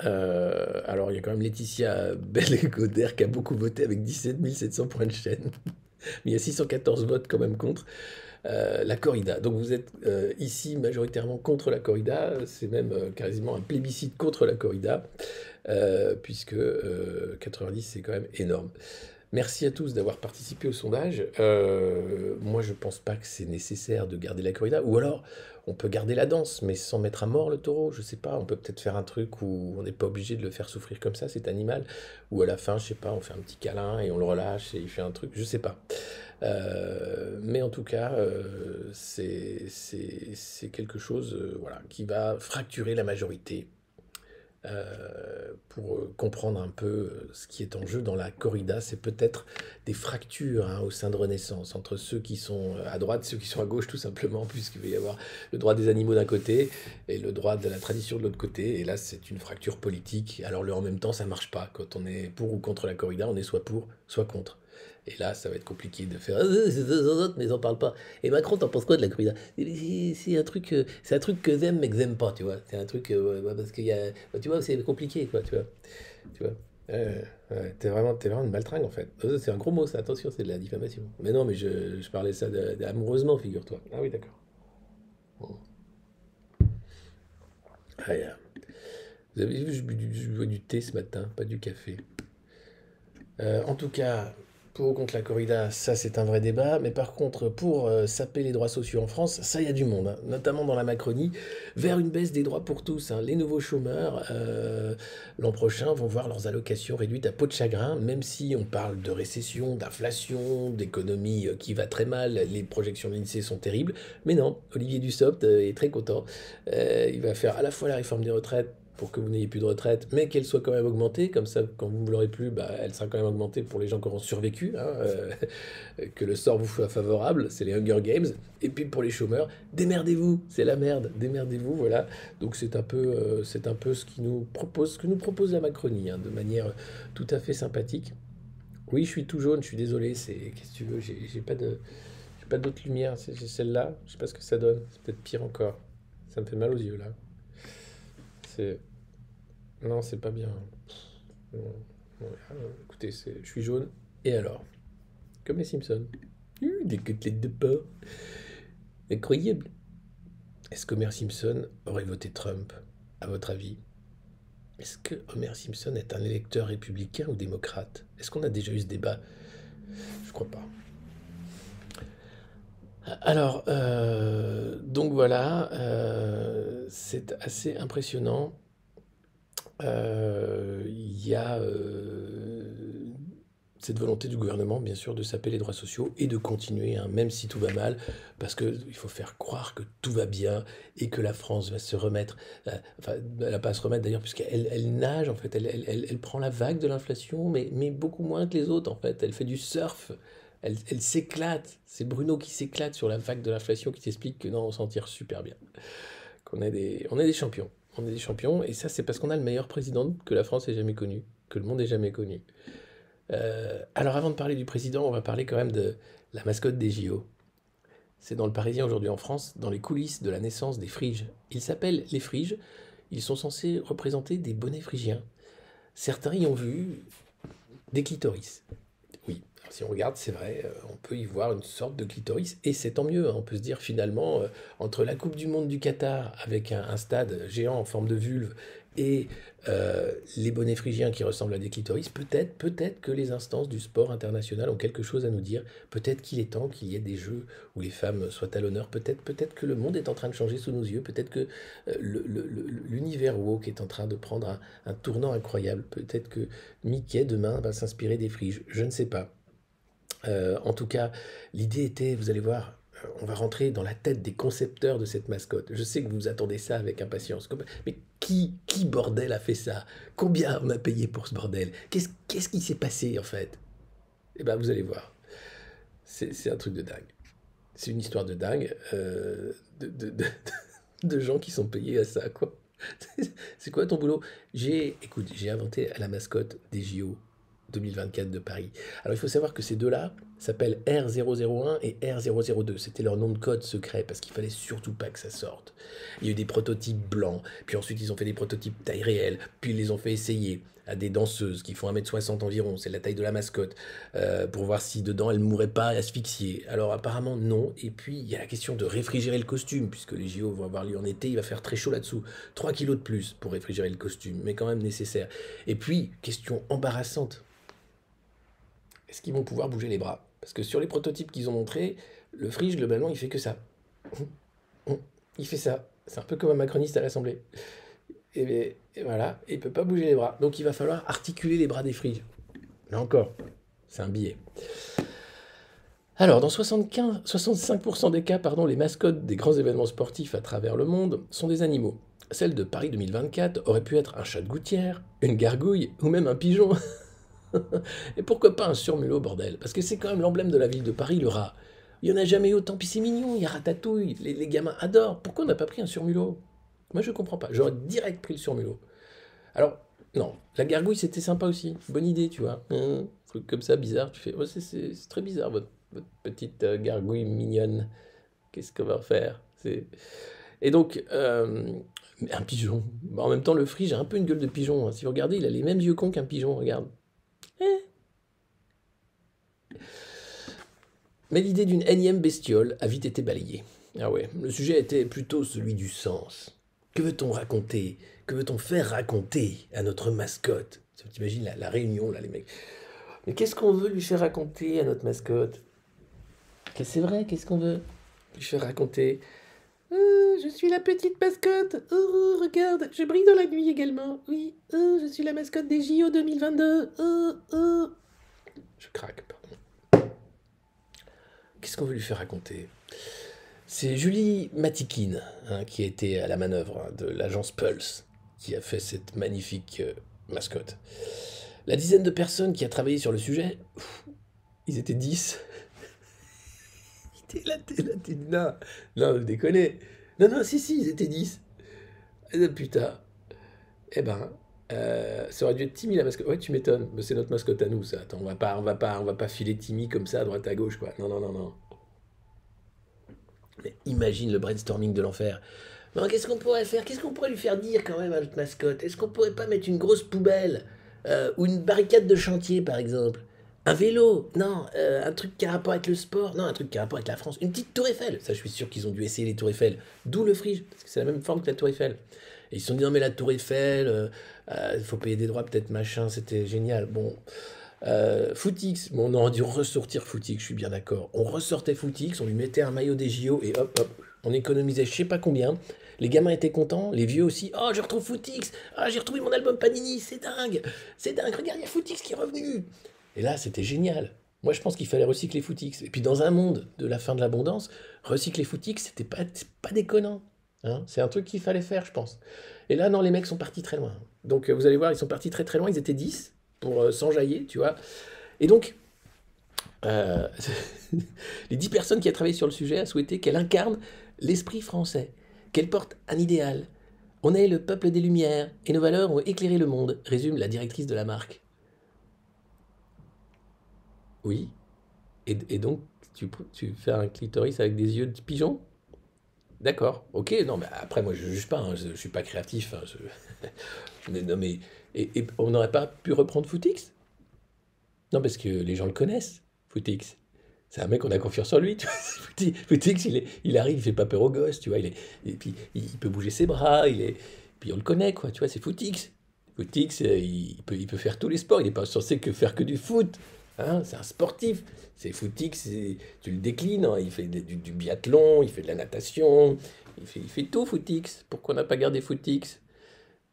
Alors, il y a quand même Laetitia Bell-Godert qui a beaucoup voté avec 17 700 points de chaîne. Mais il y a 614 votes quand même contre la corrida. Donc vous êtes ici majoritairement contre la corrida. C'est même quasiment un plébiscite contre la corrida, puisque 90 c'est quand même énorme. Merci à tous d'avoir participé au sondage. Moi, je pense pas que c'est nécessaire de garder la corrida. Ou alors, on peut garder la danse, mais sans mettre à mort le taureau. Je sais pas, on peut peut-être faire un truc où on n'est pas obligé de le faire souffrir comme ça, cet animal. Ou à la fin, je sais pas, on fait un petit câlin et on le relâche et il fait un truc, je sais pas. Mais en tout cas, c'est quelque chose, voilà, qui va fracturer la majorité. Pour comprendre un peu ce qui est en jeu dans la corrida, c'est peut-être des fractures, hein, au sein de Renaissance, entre ceux qui sont à droite et ceux qui sont à gauche, tout simplement, puisqu'il va y avoir le droit des animaux d'un côté et le droit de la tradition de l'autre côté, et là c'est une fracture politique. Alors le en même temps, ça marche pas. Quand on est pour ou contre la corrida, on est soit pour, soit contre. Et là, ça va être compliqué de faire mais ils en parlent pas. Et Macron, t'en penses quoi de la corrida? C'est un truc que j'aime mais que j'aime pas, tu vois. C'est un truc parce qu'il y a, tu vois, c'est compliqué, quoi, tu vois. Ouais, t'es vraiment une baltringue en fait. C'est un gros mot, ça. Attention, c'est de la diffamation. Mais non, mais je parlais ça amoureusement, figure-toi. Ah oui, d'accord. Bon. Ah, yeah. Vous avez vu, je bois du thé ce matin, pas du café. En tout cas, pour ou contre la corrida, ça c'est un vrai débat, mais par contre, pour saper les droits sociaux en France, ça il y a du monde, hein, notamment dans la Macronie, vers une baisse des droits pour tous, hein. Les nouveaux chômeurs, l'an prochain, vont voir leurs allocations réduites à peau de chagrin, même si on parle de récession, d'inflation, d'économie qui va très mal, les projections de l'INSEE sont terribles, mais non, Olivier Dussopt est très content. Il va faire à la fois la réforme des retraites, pour que vous n'ayez plus de retraite, mais qu'elle soit quand même augmentée, comme ça, quand vous ne l'aurez plus, bah, elle sera quand même augmentée pour les gens qui auront survécu, hein, que le sort vous soit favorable, c'est les Hunger Games, et puis pour les chômeurs, démerdez-vous, c'est la merde, démerdez-vous, voilà. Donc c'est un peu ce que nous propose la Macronie, hein, de manière tout à fait sympathique. Oui, je suis tout jaune, je suis désolé. Qu'est-ce que tu veux? J'ai pas d'autre lumière. J'ai celle-là. Je sais pas ce que ça donne. C'est peut-être pire encore. Ça me fait mal aux yeux là. C'est non, c'est pas bien. Non, non, écoutez, je suis jaune. Et alors? Comme les Simpsons. Des côtelettes de porc. Incroyable. Est-ce qu'Homer Simpson aurait voté Trump, à votre avis? Est-ce que Homer Simpson est un électeur républicain ou démocrate? Est-ce qu'on a déjà eu ce débat? Je crois pas. Alors, donc voilà, c'est assez impressionnant. Il y a cette volonté du gouvernement, bien sûr, de saper les droits sociaux et de continuer, hein, même si tout va mal, parce qu'il faut faire croire que tout va bien et que la France va se remettre, enfin, elle va pas à se remettre d'ailleurs, puisqu'elle nage, en fait, elle prend la vague de l'inflation, mais beaucoup moins que les autres, en fait. Elle fait du surf, elle s'éclate. C'est Bruno qui s'éclate sur la vague de l'inflation qui t'explique que non, on s'en tire super bien, on est des champions. On est des champions, et ça, c'est parce qu'on a le meilleur président que la France ait jamais connu, que le monde ait jamais connu. Alors avant de parler du président, on va parler quand même de la mascotte des JO. C'est dans le Parisien aujourd'hui en France, dans les coulisses de la naissance des Phryges. Ils s'appellent les Phryges, ils sont censés représenter des bonnets phrygiens. Certains y ont vu des clitoris. Oui, alors si on regarde, c'est vrai, on peut y voir une sorte de clitoris, et c'est tant mieux, hein. On peut se dire finalement, entre la Coupe du Monde du Qatar, avec un stade géant en forme de vulve, et les bonnets phrygiens qui ressemblent à des clitoris, peut-être que les instances du sport international ont quelque chose à nous dire. Peut-être qu'il est temps qu'il y ait des jeux où les femmes soient à l'honneur. Peut-être que le monde est en train de changer sous nos yeux. Peut-être que l'univers woke est en train de prendre un tournant incroyable. Peut-être que Mickey, demain, va s'inspirer des Phryges. Je ne sais pas. En tout cas, l'idée était, vous allez voir, on va rentrer dans la tête des concepteurs de cette mascotte. Je sais que vous attendez ça avec impatience. Mais qui bordel a fait ça? Combien on a payé pour ce bordel? Qu'est-ce qui s'est passé en fait? Eh ben vous allez voir. C'est un truc de dingue. C'est une histoire de dingue de gens qui sont payés à ça, quoi. C'est quoi ton boulot? Écoute, j'ai inventé la mascotte des JO 2024 de Paris. Alors il faut savoir que ces deux-là s'appellent R001 et R002. C'était leur nom de code secret parce qu'il fallait surtout pas que ça sorte. Il y a eu des prototypes blancs, puis ensuite ils ont fait des prototypes taille réelle, puis ils les ont fait essayer à des danseuses qui font 1m60 environ, c'est la taille de la mascotte, pour voir si dedans elles ne mourraient pas asphyxiées. Alors apparemment non, et puis il y a la question de réfrigérer le costume, puisque les JO vont avoir lieu en été, il va faire très chaud là-dessous. 3 kilos de plus pour réfrigérer le costume, mais quand même nécessaire. Et puis, question embarrassante, est-ce qu'ils vont pouvoir bouger les bras? Parce que sur les prototypes qu'ils ont montrés, le Frige, globalement, il fait que ça. Il fait ça. C'est un peu comme un macroniste à l'Assemblée. Et voilà, il ne peut pas bouger les bras. Donc il va falloir articuler les bras des Friges. Là encore, c'est un billet. Alors, dans 65% des cas, les mascottes des grands événements sportifs à travers le monde sont des animaux. Celle de Paris 2024 aurait pu être un chat de gouttière, une gargouille ou même un pigeon. Et pourquoi pas un surmulot, bordel? Parce que c'est quand même l'emblème de la ville de Paris, le rat. Il n'y en a jamais eu autant, puis c'est mignon, il y a Ratatouille, les gamins adorent. Pourquoi on n'a pas pris un surmulot? Moi, je comprends pas. J'aurais direct pris le surmulot. Alors, non, la gargouille, c'était sympa aussi. Bonne idée, tu vois. Un truc comme ça, bizarre. Tu fais, oh, c'est très bizarre, votre petite gargouille mignonne. Qu'est-ce qu'on va faire? Et donc, un pigeon. En même temps, le Frige a un peu une gueule de pigeon, hein. Si vous regardez, il a les mêmes yeux cons qu'un pigeon, regarde. Mais l'idée d'une énième bestiole a vite été balayée. Ah ouais, le sujet était plutôt celui du sens. Que veut-on raconter? Que veut-on faire raconter à notre mascotte? T'imagines la réunion, là, les mecs. Mais qu'est-ce qu'on veut lui faire raconter à notre mascotte? C'est vrai, qu'est-ce qu'on veut lui faire raconter? Je suis la petite mascotte. Oh, regarde, je brille dans la nuit également. Oui, je suis la mascotte des JO 2022. Je craque, pardon. Qu'est-ce qu'on veut lui faire raconter? C'est Julie Matikine, hein, qui a été à la manœuvre, hein, de l'agence Pulse, qui a fait cette magnifique mascotte. La dizaine de personnes qui a travaillé sur le sujet, ils étaient 10. Non, vous déconnez. Non, si, ils étaient 10. Et putain. Eh ben, Ça aurait dû être Timmy la mascotte. Ouais, tu m'étonnes. Mais c'est notre mascotte à nous, ça. Attends, on va pas filer Timmy comme ça à droite à gauche, quoi. Non, non, non, non. Mais imagine le brainstorming de l'enfer. Non, qu'est-ce qu'on pourrait faire? Qu'est-ce qu'on pourrait lui faire dire quand même à notre mascotte? Est-ce qu'on pourrait pas mettre une grosse poubelle? Ou une barricade de chantier, par exemple? Un vélo? Non. Un truc qui a rapport avec le sport? Non, un truc qui a rapport avec la France. Une petite tour Eiffel? Ça, je suis sûr qu'ils ont dû essayer les tours Eiffel. D'où le frige, parce que c'est la même forme que la tour Eiffel. Et ils se sont dit, non, mais la tour Eiffel, il faut payer des droits, peut-être machin, c'était génial. Bon. Footix, bon, on aurait dû ressortir Footix, je suis bien d'accord. On ressortait Footix, on lui mettait un maillot des JO et hop, hop, on économisait je sais pas combien. Les gamins étaient contents, les vieux aussi. Oh, je retrouve Footix. Ah, j'ai retrouvé mon album Panini, c'est dingue. C'est dingue, regarde, il y a Footix qui est revenu. Et là, c'était génial. Moi, je pense qu'il fallait recycler Footix. Et puis, dans un monde de la fin de l'abondance, recycler Footix, c'est pas déconnant. Hein, c'est un truc qu'il fallait faire, je pense. Et là, non, les mecs sont partis très loin. Donc, vous allez voir, ils sont partis très très loin. Ils étaient 10 pour s'enjailler, tu vois. Et donc, euh, les 10 personnes qui ont travaillé sur le sujet a souhaité qu'elle incarne l'esprit français, qu'elle porte un idéal. On est le peuple des Lumières et nos valeurs ont éclairé le monde, résume la directrice de la marque. Oui. Et donc, tu fais un clitoris avec des yeux de pigeon? D'accord, ok, non, mais après, moi, je juge pas, hein, je suis pas créatif. Hein, non, mais, et on n'aurait pas pu reprendre Footix? Non, parce que les gens le connaissent, Footix. C'est un mec, on a confiance en lui, tu vois. Footix, il arrive, il fait pas peur aux gosses, tu vois. Et puis, il peut bouger ses bras, puis on le connaît, quoi, tu vois, c'est Footix. Footix, il peut faire tous les sports, il n'est pas censé faire que du foot. Hein, c'est un sportif. C'est Footix, tu le déclines, hein, il fait du biathlon, il fait de la natation, il fait tout, Footix. Pourquoi on n'a pas gardé Footix?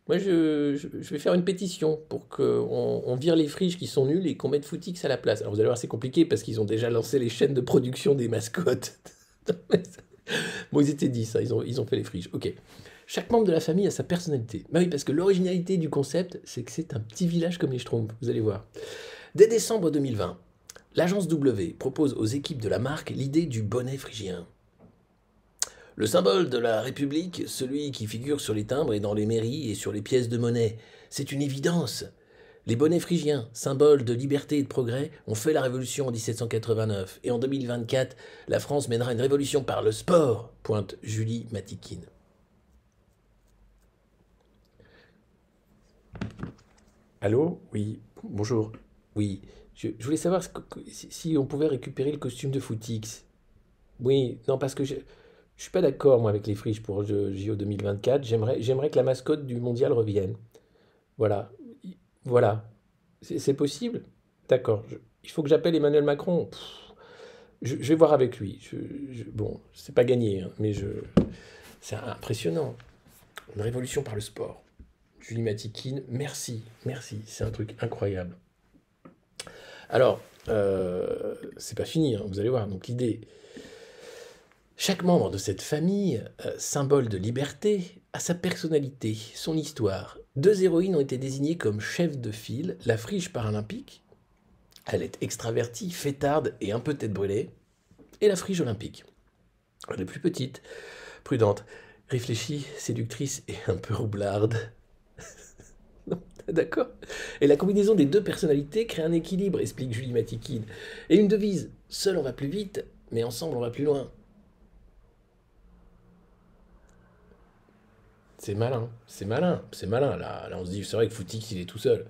Moi, je vais faire une pétition pour qu'on vire les friges qui sont nuls et qu'on mette Footix à la place. Alors vous allez voir, c'est compliqué parce qu'ils ont déjà lancé les chaînes de production des mascottes. Bon, ils étaient 10, hein, ils ont fait les friges. Ok. Chaque membre de la famille a sa personnalité. Bah oui, parce que l'originalité du concept, c'est que c'est un petit village comme les Schtroumpfs, vous allez voir. Dès décembre 2020, l'agence W propose aux équipes de la marque l'idée du bonnet phrygien. Le symbole de la République, celui qui figure sur les timbres et dans les mairies et sur les pièces de monnaie. C'est une évidence. Les bonnets phrygiens, symbole de liberté et de progrès, ont fait la révolution en 1789. Et en 2024, la France mènera une révolution par le sport, pointe Julie Matikine. Allô? Oui, bonjour. Oui, je voulais savoir si on pouvait récupérer le costume de Footix. Oui, non, parce que je suis pas d'accord, moi, avec les friches pour le JO 2024. J'aimerais que la mascotte du mondial revienne. Voilà. Voilà. C'est possible? D'accord. Il faut que j'appelle Emmanuel Macron. Pff, je vais voir avec lui. Bon, c'est pas gagné, hein, mais c'est impressionnant. Une révolution par le sport. Julie Matikine, merci, merci. C'est un truc incroyable. Alors, c'est pas fini, hein, vous allez voir. Donc l'idée, chaque membre de cette famille, symbole de liberté, a sa personnalité, son histoire. 2 héroïnes ont été désignées comme chefs de file, la frige paralympique, elle est extravertie, fêtarde et un peu tête brûlée, et la frige olympique. Elle est plus petite, prudente, réfléchie, séductrice et un peu roublarde. Non, d'accord. Et la combinaison des deux personnalités crée un équilibre, explique Julie Matikine. Et une devise, seul on va plus vite, mais ensemble on va plus loin. C'est malin, c'est malin, c'est malin. Là, on se dit, c'est vrai que Footix, il est tout seul.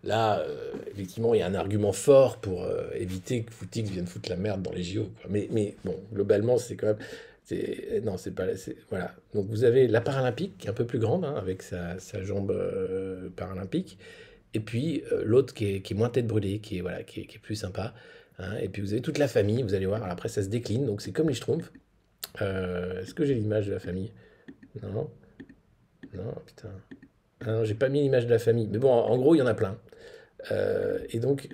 Là, effectivement, il y a un argument fort pour éviter que Footix vienne foutre la merde dans les JO, quoi. Mais bon, globalement, c'est quand même... Non, c'est pas... Voilà. Donc vous avez la paralympique, qui est un peu plus grande, hein, avec sa jambe paralympique. Et puis l'autre qui est moins tête brûlée, voilà, qui est plus sympa. Hein. Et puis vous avez toute la famille, vous allez voir. Alors après, ça se décline, donc c'est comme les Schtroumpfs. Est-ce que j'ai l'image de la famille? Non. Non, putain. Ah non, j'ai pas mis l'image de la famille. Mais bon, en gros, il y en a plein. Et donc,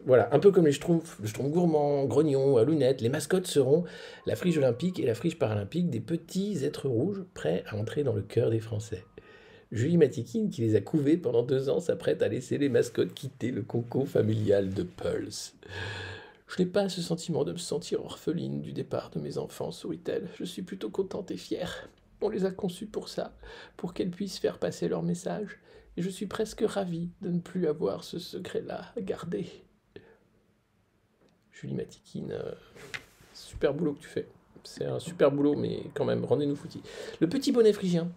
voilà, un peu comme les Schtroumpfs, le Schtroumpf gourmand, grognon, à lunettes, les mascottes seront la frige olympique et la frige paralympique, des petits êtres rouges prêts à entrer dans le cœur des Français. Julie Matikine, qui les a couvés pendant 2 ans, s'apprête à laisser les mascottes quitter le conco familial de Pulse. Je n'ai pas ce sentiment de me sentir orpheline du départ de mes enfants, sourit-elle. Je suis plutôt contente et fière. On les a conçus pour ça, pour qu'elles puissent faire passer leur message. Et je suis presque ravi de ne plus avoir ce secret-là à garder. Julie Matikine, super boulot que tu fais. C'est un super boulot, mais quand même, rendez-nous foutis. Le petit bonnet phrygien,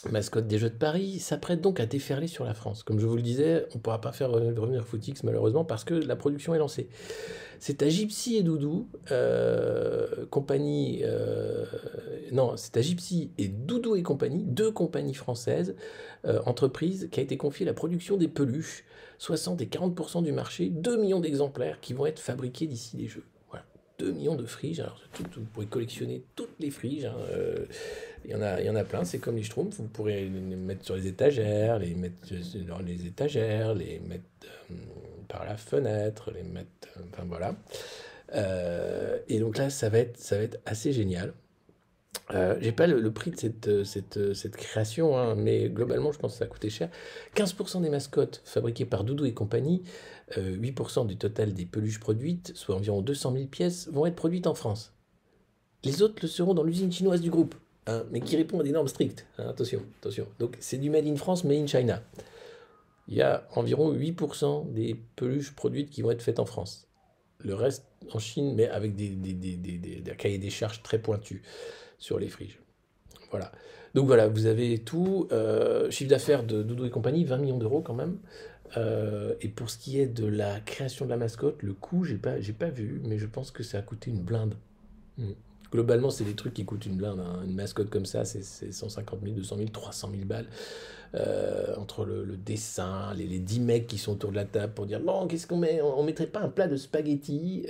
mascotte des Jeux de Paris, s'apprête donc à déferler sur la France. Comme je vous le disais, on ne pourra pas faire revenir Footix malheureusement parce que la production est lancée. C'est à Gypsy et Doudou, compagnie... non, c'est à Gypsy et Doudou et compagnie, 2 compagnies françaises, entreprises, qui a été confiée la production des peluches, 60 et 40% du marché, 2 millions d'exemplaires qui vont être fabriqués d'ici les Jeux. 2 millions de friges, alors vous pourrez collectionner toutes les friges, hein, il y en a plein, c'est comme les Schtroumpfs, vous pourrez les mettre sur les étagères, les mettre dans les étagères, les mettre par la fenêtre, les mettre, enfin voilà. Et donc là, ça va être assez génial. J'ai pas le prix de cette création, hein, mais globalement, je pense que ça a coûté cher. 15% des mascottes fabriquées par Doudou et compagnie, 8% du total des peluches produites, soit environ 200 000 pièces, vont être produites en France. Les autres le seront dans l'usine chinoise du groupe, hein, mais qui répond à des normes strictes. Hein, attention. Donc c'est du Made in France, Made in China. Il y a environ 8% des peluches produites qui vont être faites en France. Le reste en Chine, mais avec des cahiers des charges très pointus sur les friges. Voilà. Donc voilà, vous avez tout. Chiffre d'affaires de Doudou et compagnie, 20 millions d'euros quand même. Et pour ce qui est de la création de la mascotte, le coût, j'ai pas vu, mais je pense que ça a coûté une blinde. Globalement, c'est des trucs qui coûtent une blinde. Hein. Une mascotte comme ça, c'est 150 000, 200 000, 300 000 balles. Entre le dessin, les 10 mecs qui sont autour de la table pour dire « Bon, qu'est-ce qu'on met ? On mettrait pas un plat de spaghettis ?»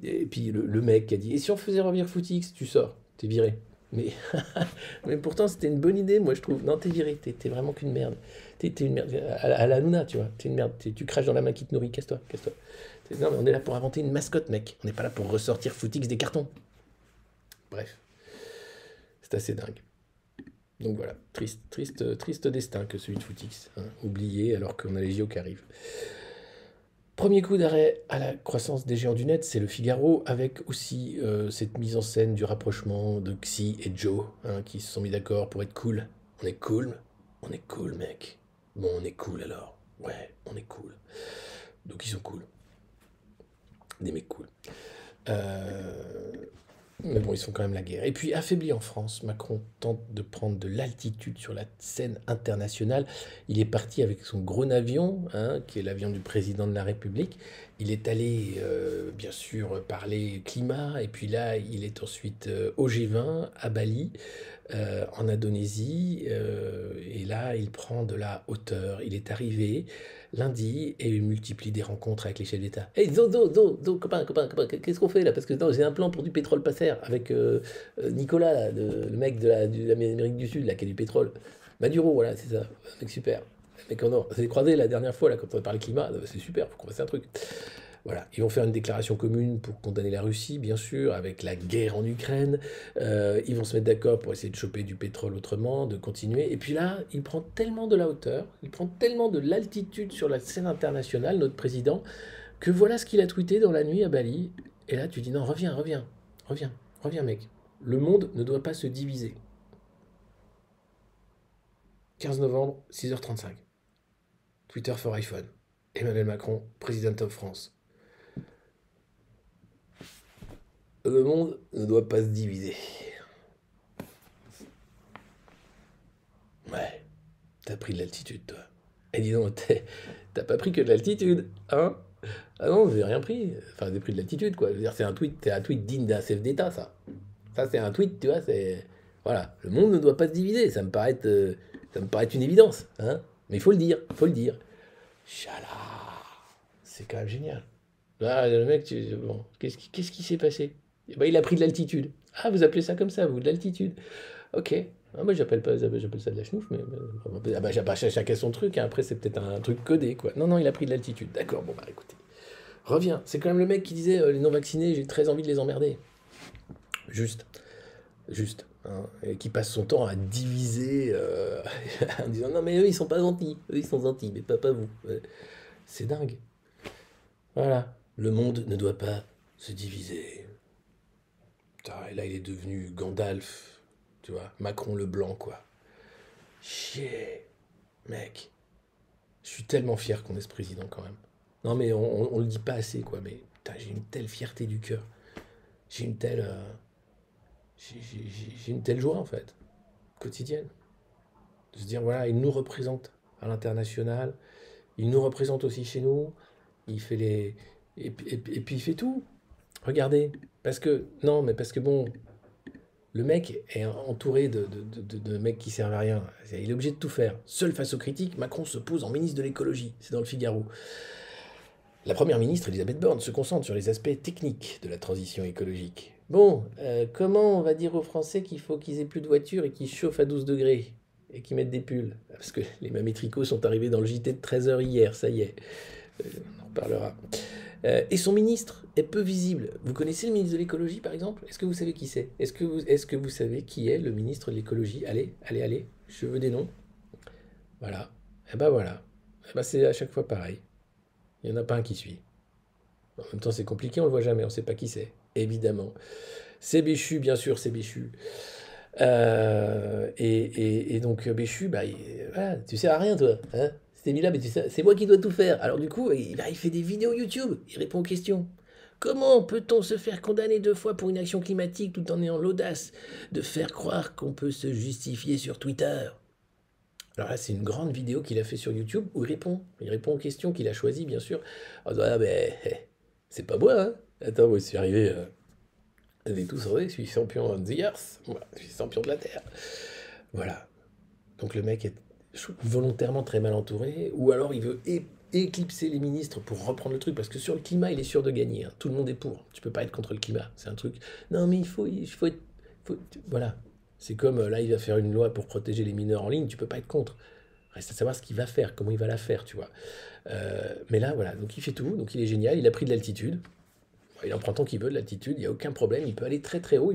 Et puis le mec qui a dit « Et si on faisait revenir Footix, tu sors, t'es viré. » Mais pourtant, c'était une bonne idée, moi, je trouve. Non, t'es viré, t'es vraiment qu'une merde. T'es une merde. À la Hanouna, tu vois. T'es une merde. Tu craches dans la main qui te nourrit. Casse-toi. Non, mais on est là pour inventer une mascotte, mec. On n'est pas là pour ressortir Footix des cartons. Bref. C'est assez dingue. Donc voilà. Triste destin que celui de Footix. Hein. Oublié alors qu'on a les JO qui arrivent. Premier coup d'arrêt à la croissance des géants du net, c'est le Figaro, avec aussi cette mise en scène du rapprochement de Xi et Joe, hein, qui se sont mis d'accord pour être cool. On est cool, mec. Bon, on est cool alors. Ouais, on est cool. Donc ils sont cool. Des mecs cool. Mais bon, ils font quand même la guerre. Et puis, affaibli en France, Macron tente de prendre de l'altitude sur la scène internationale. Il est parti avec son gros avion, hein, qui est l'avion du président de la République. Il est allé, bien sûr, parler climat. Et puis là, il est ensuite au G20, à Bali, en Indonésie. Et là, il prend de la hauteur. Il est arrivé lundi et il multiplie des rencontres avec les chefs d'État. Hey, Zo, copain, qu'est-ce qu'on fait là? Parce que non, j'ai un plan pour du pétrole pas serre avec Nicolas, là, le mec de l'Amérique du Sud, là, qui a du pétrole. Maduro, voilà, c'est ça, un mec super. Un mec en or. On s'est croisé la dernière fois, là, quand on a parlé climat, c'est super, faut qu'on fasse un truc. Voilà, ils vont faire une déclaration commune pour condamner la Russie, bien sûr, avec la guerre en Ukraine. Ils vont se mettre d'accord pour essayer de choper du pétrole autrement, de continuer. Et puis là, il prend tellement de la hauteur, il prend tellement de l'altitude sur la scène internationale, notre président, que voilà ce qu'il a tweeté dans la nuit à Bali. Et là, tu dis non, reviens, mec. Le monde ne doit pas se diviser. 15 novembre, 6h35. Twitter for iPhone. Emmanuel Macron, président of France. Le monde ne doit pas se diviser. Ouais, t'as pris de l'altitude, toi. Et dis donc, t'as pas pris que de l'altitude, hein? Ah non, j'ai rien pris. Enfin, j'ai pris de l'altitude, quoi. Je veux dire, c'est un tweet digne d'un chef d'État, ça. Ça, c'est un tweet, tu vois, c'est... Voilà, le monde ne doit pas se diviser, ça me paraît une évidence, hein? Mais il faut le dire. Chala, c'est quand même génial. Là, le mec, bon, qu'est-ce qui s'est passé? Eh ben, il a pris de l'altitude. Ah, vous appelez ça comme ça, vous, de l'altitude? Ok. Ah, moi, j'appelle ça de la chenouf, mais ah bah, chacun son truc. Hein. Après, c'est peut-être un truc codé, quoi. Non, il a pris de l'altitude. D'accord, bon, bah, écoutez. Reviens. C'est quand même le mec qui disait les non-vaccinés, j'ai très envie de les emmerder. Juste. Hein, et qui passe son temps à diviser en disant non, mais eux, ils sont pas gentils. Eux, ils sont gentils, mais pas vous. C'est dingue. Voilà. Le monde ne doit pas se diviser. Putain, et là, il est devenu Gandalf. tu vois. Macron le blanc, quoi. Chier, mec. Je suis tellement fier qu'on ait ce président, quand même. Non, mais on le dit pas assez, quoi. Mais putain, j'ai une telle fierté du cœur. J'ai une telle... j'ai une telle joie, en fait, quotidienne. De se dire, voilà, il nous représente à l'international. Il nous représente aussi chez nous. Il fait les... Et puis il fait tout. Regardez. Parce que... Non, mais parce que bon... Le mec est entouré de mecs qui servent à rien. Il est obligé de tout faire. Seul face aux critiques, Macron se pose en ministre de l'écologie. C'est dans le Figaro. La première ministre, Elisabeth Borne, se concentre sur les aspects techniques de la transition écologique. Bon, comment on va dire aux Français qu'il faut qu'ils aient plus de voitures et qu'ils chauffent à 12 degrés et qu'ils mettent des pulls? Parce que les mamétricots sont arrivés dans le JT de 13h hier, ça y est. On en reparlera. Et son ministre est peu visible. Vous connaissez le ministre de l'écologie, par exemple? Est-ce que vous savez qui c'est? Est-ce que vous savez qui est le ministre de l'écologie? Allez, je veux des noms. Voilà. Et ben voilà. Et ben c'est à chaque fois pareil. Il n'y en a pas un qui suit. En même temps, c'est compliqué, on le voit jamais, on ne sait pas qui c'est. Évidemment. C'est Béchu, bien sûr, c'est Béchu. Et donc, Béchu, bah, voilà, tu sers à rien, toi. Hein, c'était mis là, mais c'est moi qui dois tout faire. Alors, du coup, il fait des vidéos YouTube, il répond aux questions. Comment peut-on se faire condamner 2 fois pour une action climatique tout en ayant l'audace de faire croire qu'on peut se justifier sur Twitter? Alors là, c'est une grande vidéo qu'il a fait sur YouTube où il répond. Il répond aux questions qu'il a choisies, bien sûr. En disant, ah, mais c'est pas moi, hein. Attends, moi, je suis arrivé... Vous avez tous savez, je suis champion on the earth. Voilà, je suis champion de la Terre. Voilà. Donc le mec est volontairement très mal entouré, ou alors il veut éclipser les ministres pour reprendre le truc, parce que sur le climat, il est sûr de gagner. Hein. Tout le monde est pour. Tu peux pas être contre le climat. C'est un truc... Non, mais il faut être... Voilà. C'est comme, là, il va faire une loi pour protéger les mineurs en ligne, tu peux pas être contre. Reste à savoir ce qu'il va faire, comment il va la faire, tu vois. Mais là, voilà. Donc il fait tout. Donc il est génial. Il a pris de l'altitude. Il en prend tant qu'il veut de l'altitude, il n'y a aucun problème, il peut aller très très haut,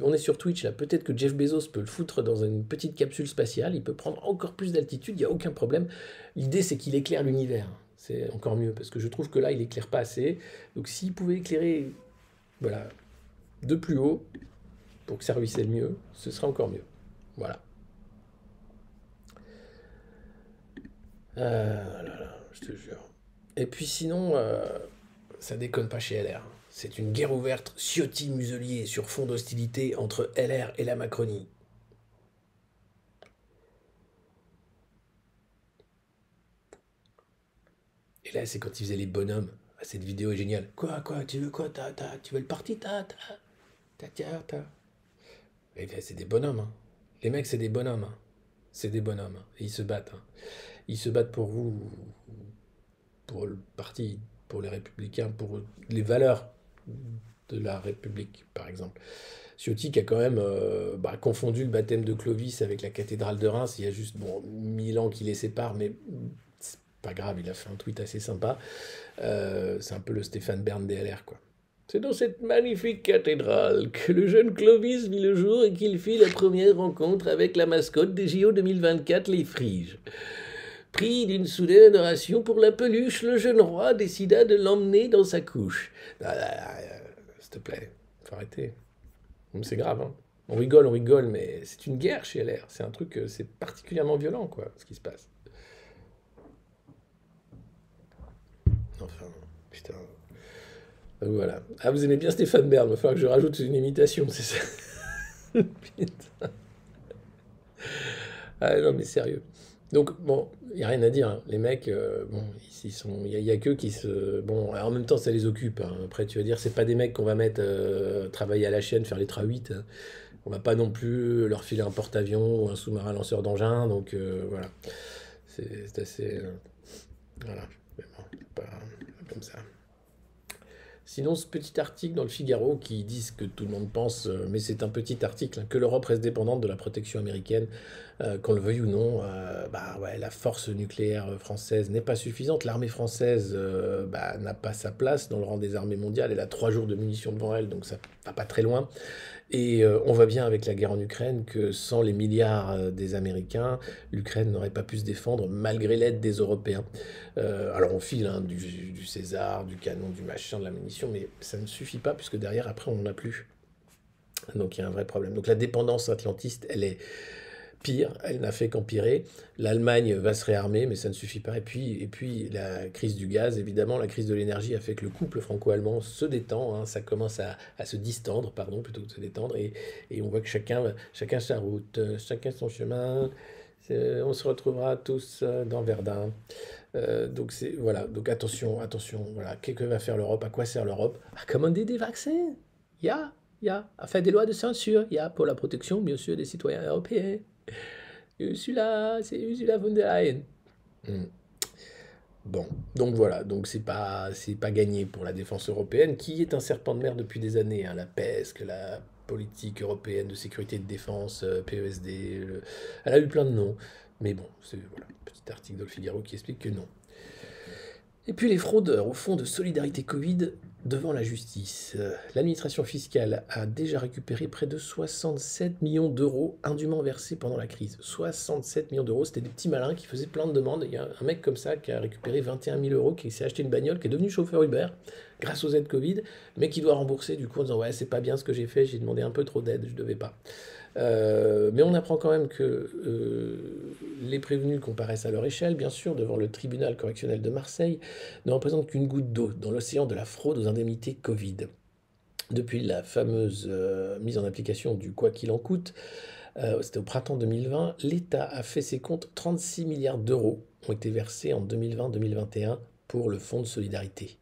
on est sur Twitch là, peut-être que Jeff Bezos peut le foutre dans une petite capsule spatiale, il peut prendre encore plus d'altitude, il n'y a aucun problème. L'idée c'est qu'il éclaire l'univers, c'est encore mieux, parce que je trouve que là il éclaire pas assez, donc s'il pouvait éclairer voilà, de plus haut, pour que ça ruisselle mieux, ce serait encore mieux. Voilà. Là, je te jure. Et puis sinon... ça déconne pas chez LR. C'est une guerre ouverte Ciotti-Muselier sur fond d'hostilité entre LR et la Macronie. Et là, c'est quand ils faisaient les bonhommes. Ah, cette vidéo est géniale. Quoi, tu veux quoi? Tu veux le parti? Et là, c'est des bonhommes. Hein. Les mecs, c'est des bonhommes. Hein. C'est des bonhommes. Hein. Et ils se battent. Hein. Ils se battent pour vous, pour le parti, pour les républicains, pour les valeurs de la République, par exemple. Ciotti qui a quand même confondu le baptême de Clovis avec la cathédrale de Reims. Il y a juste 1000 ans qui les séparent, mais c'est pas grave, il a fait un tweet assez sympa. C'est un peu le Stéphane Bern DLR, quoi. C'est dans cette magnifique cathédrale que le jeune Clovis vit le jour et qu'il fit la première rencontre avec la mascotte des JO 2024, les Friges. Pris d'une soudaine adoration pour la peluche, le jeune roi décida de l'emmener dans sa couche. S'il te plaît, faut arrêter. C'est grave, hein. On rigole, mais c'est une guerre chez LR. C'est un truc, c'est particulièrement violent, quoi, ce qui se passe. Enfin, putain. Voilà. Ah, vous aimez bien Stéphane Bern, il va falloir que je rajoute une imitation, c'est ça. Putain. Ah non, mais sérieux. Donc, bon, il n'y a rien à dire. Hein. Les mecs, il y a qu'eux qui se... Bon, alors, en même temps, ça les occupe. Hein. Après, tu vas dire, c'est pas des mecs qu'on va mettre travailler à la chaîne, faire les tra 8. Hein. On va pas non plus leur filer un porte-avions ou un sous-marin lanceur d'engins. Donc, voilà. C'est assez... voilà. Mais bon, c'est pas comme ça. Sinon, ce petit article dans le Figaro qui dit ce que tout le monde pense, mais c'est un petit article, hein, que l'Europe reste dépendante de la protection américaine, qu'on le veuille ou non. La force nucléaire française n'est pas suffisante. L'armée française n'a pas sa place dans le rang des armées mondiales. Elle a 3 jours de munitions devant elle, donc ça va pas très loin. Et on voit bien avec la guerre en Ukraine que sans les milliards des Américains, l'Ukraine n'aurait pas pu se défendre malgré l'aide des Européens. Alors on file du César, du canon, du machin, de la munition, mais ça ne suffit pas puisque derrière, après, on n'en a plus. Donc il y a un vrai problème. Donc la dépendance atlantiste, elle est pire, elle n'a fait qu'empirer. L'Allemagne va se réarmer, mais ça ne suffit pas. Et puis la crise du gaz, évidemment, la crise de l'énergie a fait que le couple franco-allemand se détend, hein, ça commence à se distendre, pardon, plutôt que de se détendre, et on voit que chacun sa route, chacun son chemin. On se retrouvera tous dans Verdun. Donc voilà, donc attention, voilà. Qu'est-ce que va faire l'Europe? À quoi sert l'Europe? À commander des vaccins. À faire des lois de censure. Pour la protection, bien sûr, des citoyens européens. Ursula, c'est Ursula von der Leyen. Hmm. Bon, donc voilà, donc c'est pas gagné pour la défense européenne, qui est un serpent de mer depuis des années, hein, la PESC, la politique européenne de sécurité et de défense, PESD, elle a eu plein de noms, mais bon, c'est voilà, petit article dans le Figaro qui explique que non. Et puis les fraudeurs au fonds de solidarité Covid devant la justice. L'administration fiscale a déjà récupéré près de 67 millions d'euros indûment versés pendant la crise. 67 millions d'euros, c'était des petits malins qui faisaient plein de demandes. Il y a un mec comme ça qui a récupéré 21 000 euros, qui s'est acheté une bagnole, qui est devenu chauffeur Uber grâce aux aides Covid, mais qui doit rembourser du coup en disant ouais, c'est pas bien ce que j'ai fait, j'ai demandé un peu trop d'aide, je devais pas. Mais on apprend quand même que les prévenus comparaissent à leur échelle, bien sûr, devant le tribunal correctionnel de Marseille, ne représentent qu'une goutte d'eau dans l'océan de la fraude aux indemnités Covid. Depuis la fameuse mise en application du quoi qu'il en coûte, c'était au printemps 2020, l'État a fait ses comptes. 36 milliards d'euros ont été versés en 2020-2021 pour le fonds de solidarité.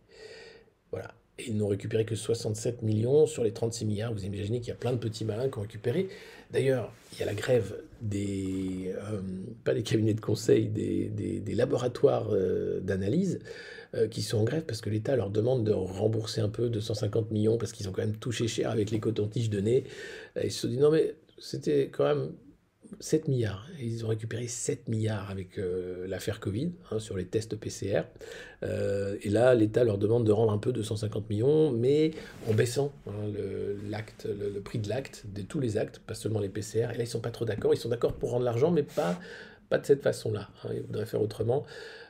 Voilà. Et ils n'ont récupéré que 67 millions sur les 36 milliards. Vous imaginez qu'il y a plein de petits malins qui ont récupéré. D'ailleurs, il y a la grève pas des cabinets de conseil, des laboratoires d'analyse qui sont en grève parce que l'État leur demande de rembourser un peu, 250 millions, parce qu'ils ont quand même touché cher avec les cotons-tiges de nez. Ils se sont dit non mais c'était quand même 7 milliards. Et ils ont récupéré 7 milliards avec l'affaire Covid, hein, sur les tests PCR. Et là, l'État leur demande de rendre un peu 250 millions, mais en baissant le prix de l'acte, de tous les actes, pas seulement les PCR. Et là, ils sont pas trop d'accord. Ils sont d'accord pour rendre l'argent, mais pas de cette façon-là. Hein. Ils voudraient faire autrement.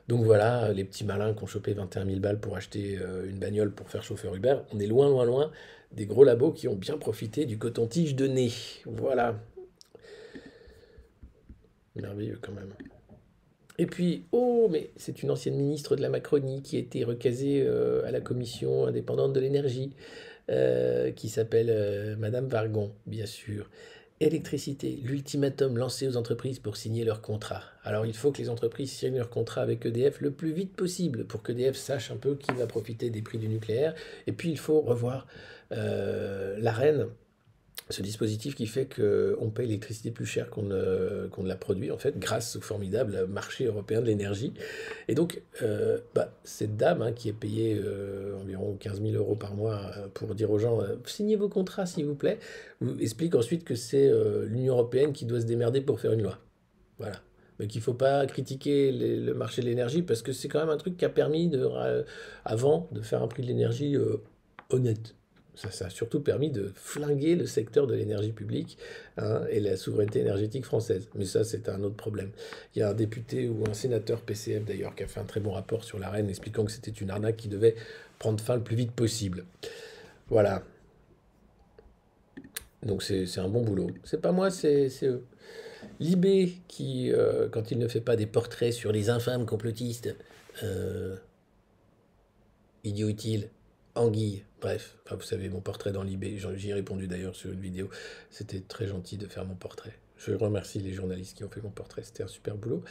Donc voilà, les petits malins qui ont chopé 21 000 balles pour acheter une bagnole pour faire chauffeur Uber. On est loin, loin, loin des gros labos qui ont bien profité du coton-tige de nez. Voilà. Merveilleux quand même. Et puis, mais c'est une ancienne ministre de la Macronie qui a été recasée à la commission indépendante de l'énergie, qui s'appelle Madame Vargon, bien sûr. Électricité, l'ultimatum lancé aux entreprises pour signer leur contrat. Alors il faut que les entreprises signent leur contrat avec EDF le plus vite possible pour qu'EDF sache un peu qui va profiter des prix du nucléaire. Et puis il faut revoir l'Arenh, ce dispositif qui fait qu'on paye l'électricité plus cher qu'on ne la produit, en fait, grâce au formidable marché européen de l'énergie. Et donc, cette dame, hein, qui est payée environ 15 000 euros par mois pour dire aux gens signez vos contrats, s'il vous plaît, explique ensuite que c'est l'Union européenne qui doit se démerder pour faire une loi. Voilà. Mais qu'il ne faut pas critiquer le marché de l'énergie, parce que c'est quand même un truc qui a permis, avant, de faire un prix de l'énergie honnête. Ça a surtout permis de flinguer le secteur de l'énergie publique, hein, et la souveraineté énergétique française. Mais ça, c'est un autre problème. Il y a un député ou un sénateur PCF d'ailleurs qui a fait un très bon rapport sur l'Arenh expliquant que c'était une arnaque qui devait prendre fin le plus vite possible. Voilà. Donc c'est un bon boulot. C'est pas moi, c'est eux. Libé qui, quand il ne fait pas des portraits sur les infâmes complotistes, idiot utile, anguille, bref, enfin, vous savez, mon portrait dans Libé, j'y ai répondu d'ailleurs sur une vidéo, c'était très gentil de faire mon portrait. Je remercie les journalistes qui ont fait mon portrait, c'était un super boulot.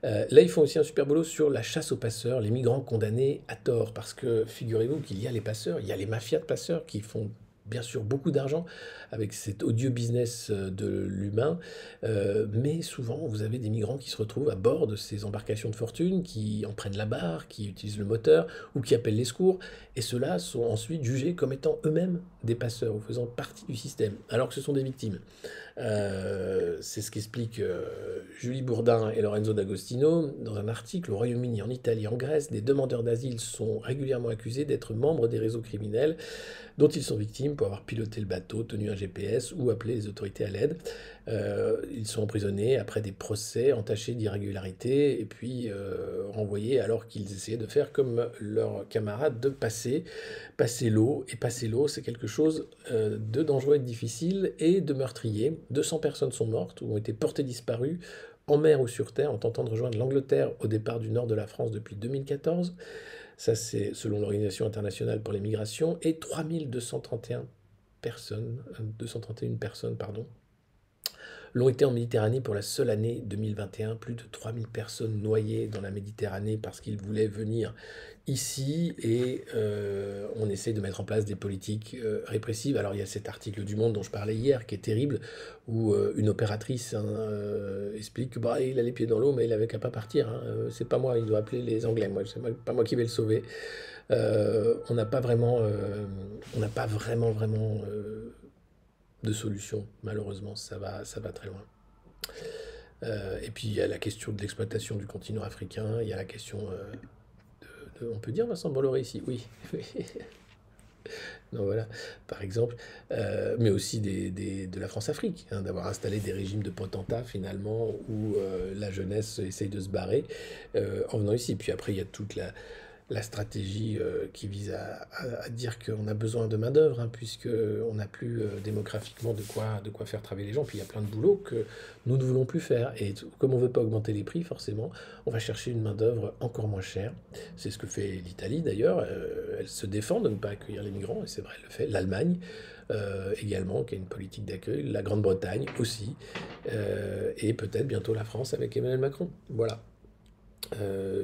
Là, ils font aussi un super boulot sur la chasse aux passeurs, les migrants condamnés à tort, parce que figurez-vous qu'il y a les passeurs, il y a les mafias de passeurs qui font bien sûr beaucoup d'argent avec cet odieux business de l'humain, mais souvent vous avez des migrants qui se retrouvent à bord de ces embarcations de fortune, qui en prennent la barre, qui utilisent le moteur ou qui appellent les secours, et ceux-là sont ensuite jugés comme étant eux-mêmes des passeurs ou faisant partie du système, alors que ce sont des victimes. C'est ce qu'expliquent Julie Bourdin et Lorenzo D'Agostino dans un article. Au Royaume-Uni, en Italie, en Grèce, des demandeurs d'asile sont régulièrement accusés d'être membres des réseaux criminels dont ils sont victimes pour avoir piloté le bateau, tenu un GPS ou appelé les autorités à l'aide. Ils sont emprisonnés après des procès entachés d'irrégularités et puis renvoyés alors qu'ils essayaient de faire comme leurs camarades de passer l'eau. Et passer l'eau, c'est quelque chose de dangereux et de difficile et de meurtrier. 200 personnes sont mortes ou ont été portées disparues en mer ou sur terre en tentant de rejoindre l'Angleterre au départ du nord de la France depuis 2014. Ça, c'est selon l'Organisation internationale pour les migrations. Et 3231 personnes, 231 personnes, pardon, l'ont été en Méditerranée pour la seule année 2021. Plus de 3000 personnes noyées dans la Méditerranée parce qu'ils voulaient venir ici et on essaie de mettre en place des politiques répressives. Alors il y a cet article du Monde dont je parlais hier qui est terrible où une opératrice explique que bah, il a les pieds dans l'eau mais il avait qu'à pas partir. Hein. C'est pas moi, il doit appeler les Anglais. Moi, c'est pas moi qui vais le sauver. On n'a pas vraiment, de solution. Malheureusement, ça va très loin. Et puis il y a la question de l'exploitation du continent africain. Il y a la question on peut dire Vincent Bolloré ici, oui. Non, voilà, par exemple, mais aussi de la France-Afrique, hein, d'avoir installé des régimes de potentats finalement où la jeunesse essaye de se barrer en venant ici. Puis après, il y a toute la stratégie qui vise à dire qu'on a besoin de main-d'œuvre, hein, puisqu'on n'a plus démographiquement de quoi faire travailler les gens. Puis il y a plein de boulots que nous ne voulons plus faire. Et comme on ne veut pas augmenter les prix, forcément, on va chercher une main-d'œuvre encore moins chère. C'est ce que fait l'Italie d'ailleurs. Elle se défend de ne pas accueillir les migrants, et c'est vrai, elle le fait. L'Allemagne également, qui a une politique d'accueil. La Grande-Bretagne aussi. Et peut-être bientôt la France avec Emmanuel Macron. Voilà.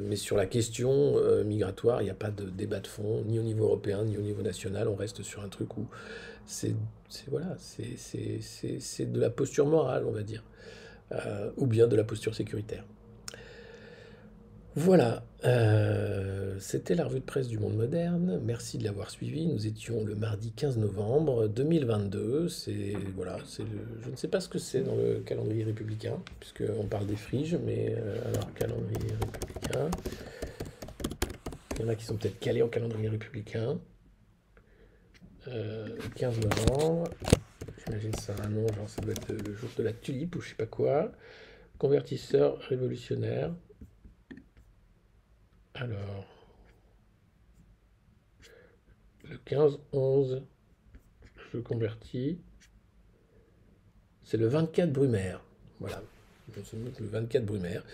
Mais sur la question migratoire, il n'y a pas de débat de fond, ni au niveau européen, ni au niveau national. On reste sur un truc où c'est de la posture morale, on va dire, ou bien de la posture sécuritaire. Voilà, c'était la revue de presse du Monde Moderne. Merci de l'avoir suivi. Nous étions le mardi 15 novembre 2022. Je ne sais pas ce que c'est dans le calendrier républicain, puisqu'on parle des friges, mais alors, calendrier républicain. Il y en a qui sont peut-être calés en calendrier républicain. 15 novembre. J'imagine ça a un nom, genre ça doit être le jour de la tulipe ou je sais pas quoi. Convertisseur révolutionnaire. Alors, le 15-11, je convertis. C'est le 24 Brumaire. Voilà. Le 24 Brumaire.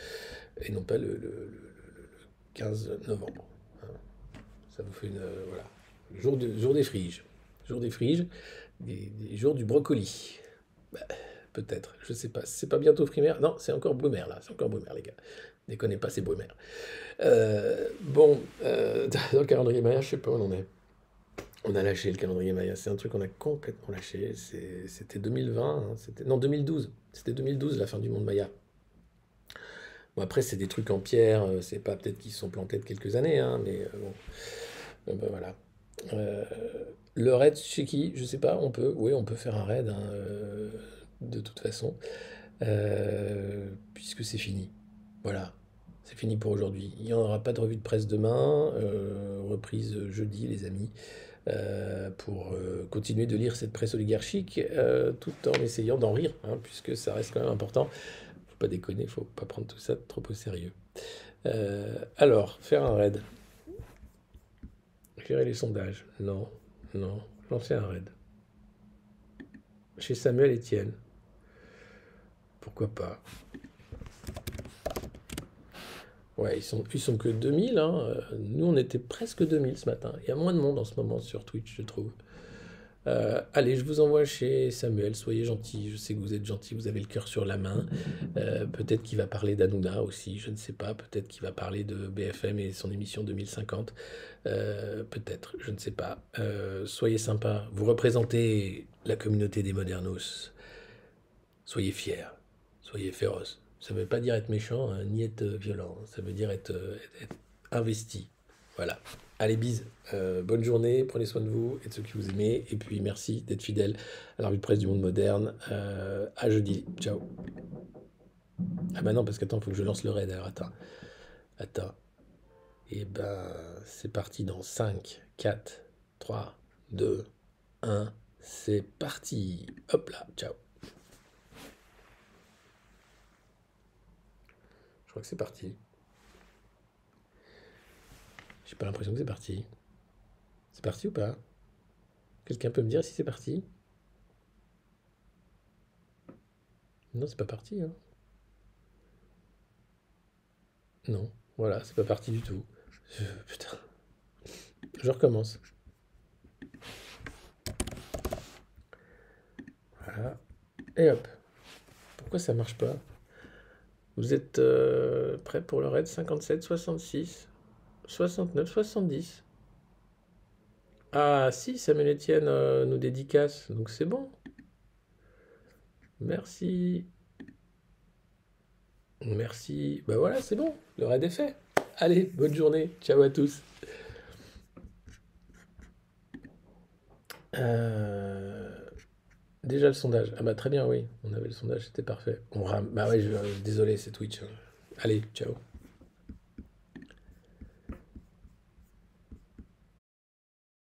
Et non pas le 15 novembre. Ça vous fait une. Voilà. Jour des friges. Jour des friges. Des jours du brocoli. Bah, peut-être. Je sais pas. C'est pas bientôt primaire. Non, c'est encore Brumaire là. C'est encore Brumaire, les gars. Déconnez pas, c'est Brumaire. Dans le calendrier Maya, je sais pas où on en est. On a lâché le calendrier Maya. C'est un truc qu'on a complètement lâché. C'était 2020. Hein, 2012. C'était 2012, la fin du monde Maya. Bon, après, c'est des trucs en pierre. C'est pas peut-être qu'ils se sont plantés de quelques années, hein, mais bon. Voilà. Le raid chez qui? Je sais pas. On peut faire un raid, hein, de toute façon. Puisque c'est fini. Voilà, c'est fini pour aujourd'hui. Il n'y en aura pas de revue de presse demain, reprise jeudi, les amis, pour continuer de lire cette presse oligarchique, tout en essayant d'en rire, hein, puisque ça reste quand même important. Faut pas déconner, faut pas prendre tout ça trop au sérieux. Alors, faire un raid. Gérer les sondages. Non. Lancer un raid. Chez Samuel Etienne. Pourquoi pas? Ouais, ils sont que 2000, hein. Nous, on était presque 2000 ce matin. Il y a moins de monde en ce moment sur Twitch, je trouve. Allez, je vous envoie chez Samuel. Soyez gentil. Je sais que vous êtes gentil. Vous avez le cœur sur la main. Peut-être qu'il va parler d'Hanouna aussi. Je ne sais pas. Peut-être qu'il va parler de BFM et son émission 2050. Peut-être. Je ne sais pas. Soyez sympa. Vous représentez la communauté des modernos. Soyez fiers. Soyez féroces. Ça ne veut pas dire être méchant, hein, ni être violent. Ça veut dire être investi. Voilà. Allez, bise. Bonne journée. Prenez soin de vous et de ceux qui vous aimez. Et puis, merci d'être fidèle à la revue de presse du Monde Moderne. À jeudi. Ciao. Ah bah non, parce qu'attends, il faut que je lance le raid. Alors, attends. Et ben, c'est parti dans 5, 4, 3, 2, 1. C'est parti. Hop là. Ciao. crois que c'est parti. J'ai pas l'impression que c'est parti. C'est parti ou pas? Quelqu'un peut me dire si c'est parti? Non, c'est pas parti, hein. Non, voilà, c'est pas parti du tout. Putain. Je recommence. Voilà. Et hop. Pourquoi ça marche pas? Vous êtes prêts pour le raid? 57, 66, 69, 70. Ah si, Samuel Etienne nous dédicace, donc c'est bon. Merci. Merci. Bah voilà, c'est bon, le raid est fait. Allez, bonne journée. Ciao à tous. Déjà le sondage. Ah bah très bien, oui. On avait le sondage, c'était parfait. Bah ouais, désolé, c'est Twitch. Allez, ciao.